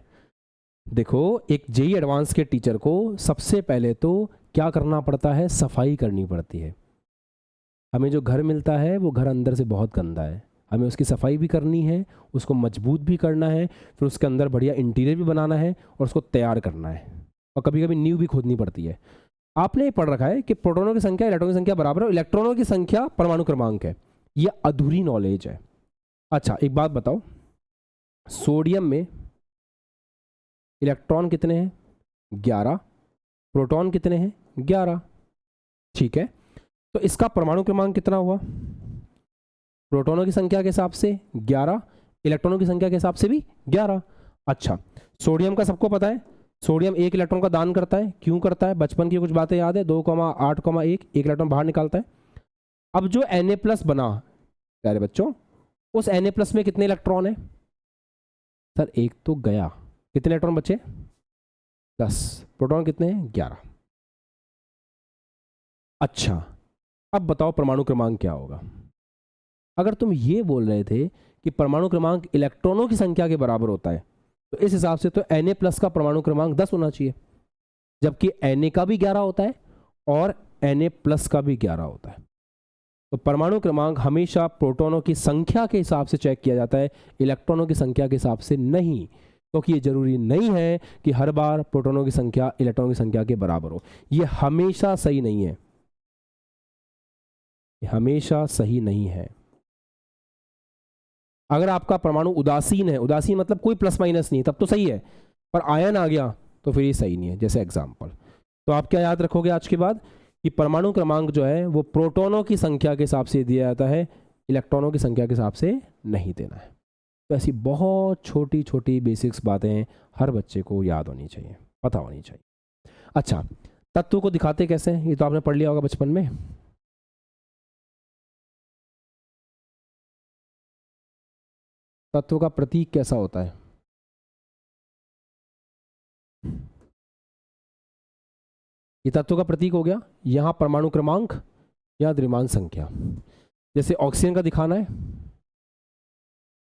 देखो, एक जेई एडवांस के टीचर को सबसे पहले तो क्या करना पड़ता है? सफाई करनी पड़ती है। हमें जो घर मिलता है वो घर अंदर से बहुत गंदा है, हमें उसकी सफाई भी करनी है, उसको मजबूत भी करना है, फिर उसके अंदर बढ़िया इंटीरियर भी बनाना है, और उसको तैयार करना है, और कभी कभी नींव भी खोदनी पड़ती है। आपने ये पढ़ रखा है कि प्रोटॉनों की संख्या इलेक्ट्रॉनों की संख्या बराबर है, इलेक्ट्रॉनों की संख्या परमाणु क्रमांक है। ये अधूरी नॉलेज है। अच्छा, एक बात बताओ, सोडियम में इलेक्ट्रॉन कितने हैं? 11। प्रोटॉन कितने हैं? 11। ठीक है, तो इसका परमाणु क्रमांक कितना हुआ? प्रोटॉनों की संख्या के हिसाब से 11, इलेक्ट्रॉनों की संख्या के हिसाब से भी 11। अच्छा, सोडियम का सबको पता है, सोडियम 1 इलेक्ट्रॉन का दान करता है। क्यों करता है? बचपन की कुछ बातें याद है, 2,8,1 एक इलेक्ट्रॉन बाहर निकालता है। अब जो Na+ बना प्यारे बच्चों, उस Na+ में कितने इलेक्ट्रॉन है? सर एक तो गया, कितने इलेक्ट्रॉन बचे? 10। प्रोटॉन कितने हैं? 11। अच्छा, अब बताओ परमाणु क्रमांक क्या होगा? अगर तुम ये बोल रहे थे कि परमाणु क्रमांक इलेक्ट्रॉनों की संख्या के बराबर होता है, तो इस हिसाब से तो Na+ का परमाणु क्रमांक 10 होना चाहिए, जबकि Na का भी 11 होता है और Na+ का भी 11 होता है। तो परमाणु क्रमांक हमेशा प्रोटॉनों की संख्या के हिसाब से चेक किया जाता है, इलेक्ट्रॉनों की संख्या के हिसाब से नहीं, क्योंकि ये जरूरी नहीं है कि हर बार प्रोटॉनों की संख्या इलेक्ट्रॉनों की संख्या के बराबर हो। ये हमेशा सही नहीं है, ये हमेशा सही नहीं है। अगर आपका परमाणु उदासीन है, उदासीन मतलब कोई प्लस माइनस नहीं, तब तो सही है, पर आयन आ गया तो फिर ये सही नहीं है। जैसे एग्जाम्पल, तो आप क्या याद रखोगे आज के बाद कि परमाणु क्रमांक जो है वो प्रोटॉनों की संख्या के हिसाब से दिया जाता है, इलेक्ट्रॉनों की संख्या के हिसाब से नहीं देना है। तो ऐसी बहुत छोटी छोटी बेसिक्स बातें हर बच्चे को याद होनी चाहिए, पता होनी चाहिए। अच्छा, तत्व को दिखाते कैसे हैं, ये तो आपने पढ़ लिया होगा बचपन में। तत्व का प्रतीक कैसा होता है? ये तत्व का प्रतीक हो गया, यहाँ परमाणु क्रमांक या द्रव्यमान संख्या। जैसे ऑक्सीजन का दिखाना है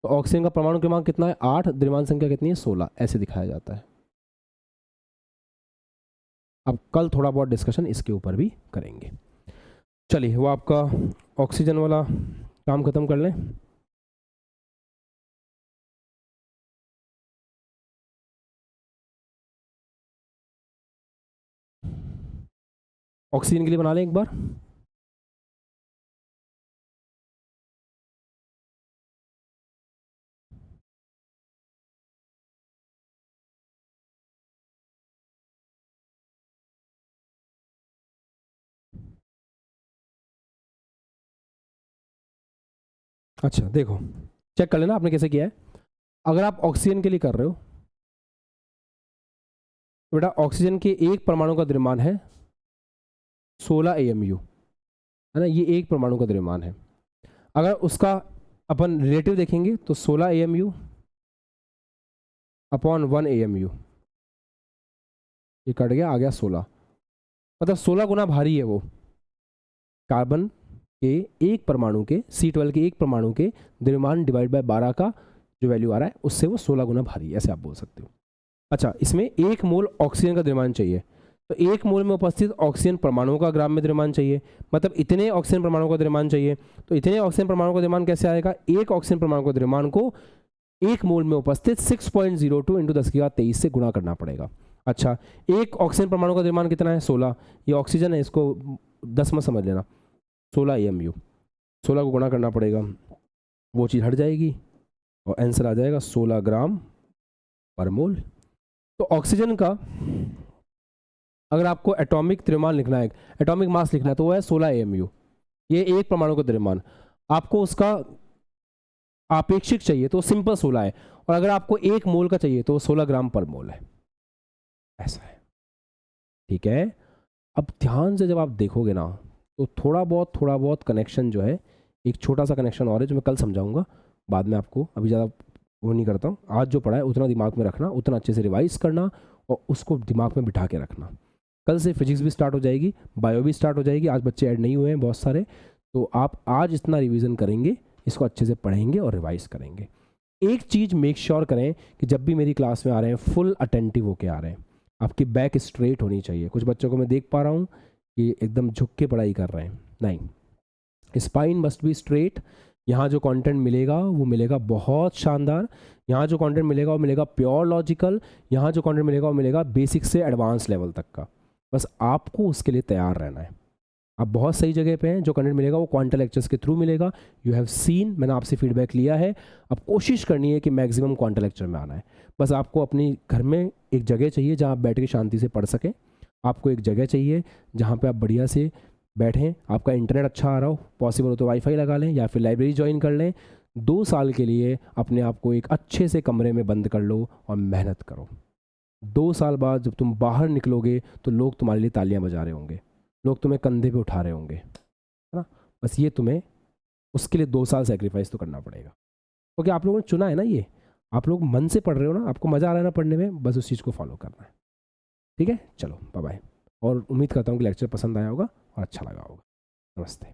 तो ऑक्सीजन का परमाणु क्रमांक कितना है? 8, द्रव्यमान संख्या कितनी है? 16। ऐसे दिखाया जाता है। अब कल थोड़ा बहुत डिस्कशन इसके ऊपर भी करेंगे। चलिए, वो आपका ऑक्सीजन वाला काम खत्म कर लें। ऑक्सीजन के लिए बना लें एक बार। अच्छा देखो, चेक कर लेना आपने कैसे किया है। अगर आप ऑक्सीजन के लिए कर रहे हो तो बेटा ऑक्सीजन के एक परमाणु का द्रव्यमान है 16 AMU, है ना, ये एक परमाणु का द्रव्यमान है। अगर उसका अपन रिलेटिव देखेंगे तो 16 AMU अपॉन 1 AMU, ये कट गया, आ गया 16, मतलब 16 गुना भारी है वो कार्बन के एक परमाणु के, C12 के एक परमाणु के द्रव्यमान डिवाइड बाय 12 का जो वैल्यू आ रहा है उससे वो 16 गुना भारी है, ऐसे आप बोल सकते हो। अच्छा, इसमें 1 मोल ऑक्सीजन का द्रव्यमान चाहिए, तो 1 मोल में उपस्थित ऑक्सीजन परमाणुओं का ग्राम में द्रव्यमान चाहिए, मतलब इतने ऑक्सीजन परमाणु का द्रव्यमान चाहिए। तो इतने ऑक्सीजन परमाणु का द्रव्यमान कैसे आएगा? एक ऑक्सीजन परमाणु का द्रव्यमान को 1 मोल में उपस्थित 6.02 × 10⁻23 से गुणा करना पड़ेगा। अच्छा, एक ऑक्सीजन परमाणु का द्रव्यमान कितना है? 16। ये ऑक्सीजन है, इसको 10 में समझ लेना, 16 AMU, 16 को गुणा करना पड़ेगा, वो चीज़ हट जाएगी और आंसर आ जाएगा 16 ग्राम पर मोल। तो ऑक्सीजन का अगर आपको एटॉमिक द्रव्यमान लिखना है, एटॉमिक मास लिखना है, तो वो है 16 AMU, ये एक परमाणु का द्रव्यमान। आपको उसका आपेक्षिक चाहिए तो सिंपल 16 है, और अगर आपको 1 मोल का चाहिए तो 16 ग्राम पर मोल है, ऐसा है। ठीक है, अब ध्यान से जब आप देखोगे ना तो थोड़ा बहुत कनेक्शन जो है, एक छोटा सा कनेक्शन और है जो मैं कल समझाऊंगा बाद में आपको, अभी ज़्यादा वो नहीं करता हूँ। आज जो पढ़ा है उतना दिमाग में रखना, उतना अच्छे से रिवाइज करना और उसको दिमाग में बिठा के रखना। कल से फिजिक्स भी स्टार्ट हो जाएगी, बायो भी स्टार्ट हो जाएगी। आज बच्चे ऐड नहीं हुए हैं बहुत सारे, तो आप आज इतना रिवीजन करेंगे, इसको अच्छे से पढ़ेंगे और रिवाइज करेंगे। एक चीज़ मेक श्योर करें कि जब भी मेरी क्लास में आ रहे हैं फुल अटेंटिव होके आ रहे हैं, आपकी बैक स्ट्रेट होनी चाहिए। कुछ बच्चों को मैं देख पा रहा हूँ कि एकदम झुक के पढ़ाई कर रहे हैं, नहीं, स्पाइन मस्ट बी स्ट्रेट। यहाँ जो कंटेंट मिलेगा वो मिलेगा बहुत शानदार, यहाँ जो कंटेंट मिलेगा वो मिलेगा प्योर लॉजिकल, यहाँ जो कंटेंट मिलेगा वो मिलेगा बेसिक से एडवांस लेवल तक का। बस आपको उसके लिए तैयार रहना है। आप बहुत सही जगह पे हैं, जो कंटेंट मिलेगा वो क्वांटल लेक्चर्स के थ्रू मिलेगा। यू हैव सीन, मैंने आपसे फीडबैक लिया है। अब कोशिश करनी है कि मैक्सिमम क्वांटल लेक्चर में आना है। बस आपको अपनी घर में एक जगह चाहिए जहाँ आप बैठ के शांति से पढ़ सकें। आपको एक जगह चाहिए जहाँ पे आप बढ़िया से बैठें, आपका इंटरनेट अच्छा आ रहा हो, पॉसिबल हो तो वाईफाई लगा लें या फिर लाइब्रेरी ज्वाइन कर लें। 2 साल के लिए अपने आप को एक अच्छे से कमरे में बंद कर लो और मेहनत करो। 2 साल बाद जब तुम बाहर निकलोगे तो लोग तुम्हारे लिए तालियां बजा रहे होंगे, लोग तुम्हें कंधे पे उठा रहे होंगे, है ना। बस ये तुम्हें उसके लिए 2 साल सेक्रीफाइस तो करना पड़ेगा, क्योंकि आप लोगों ने चुना है ना, ये आप लोग मन से पढ़ रहे हो ना, आपको मज़ा आ रहा है ना पढ़ने में, बस उस चीज़ को फॉलो करना है। ठीक है, चलो बाय बाय। और उम्मीद करता हूँ कि लेक्चर पसंद आया होगा और अच्छा लगा होगा। नमस्ते।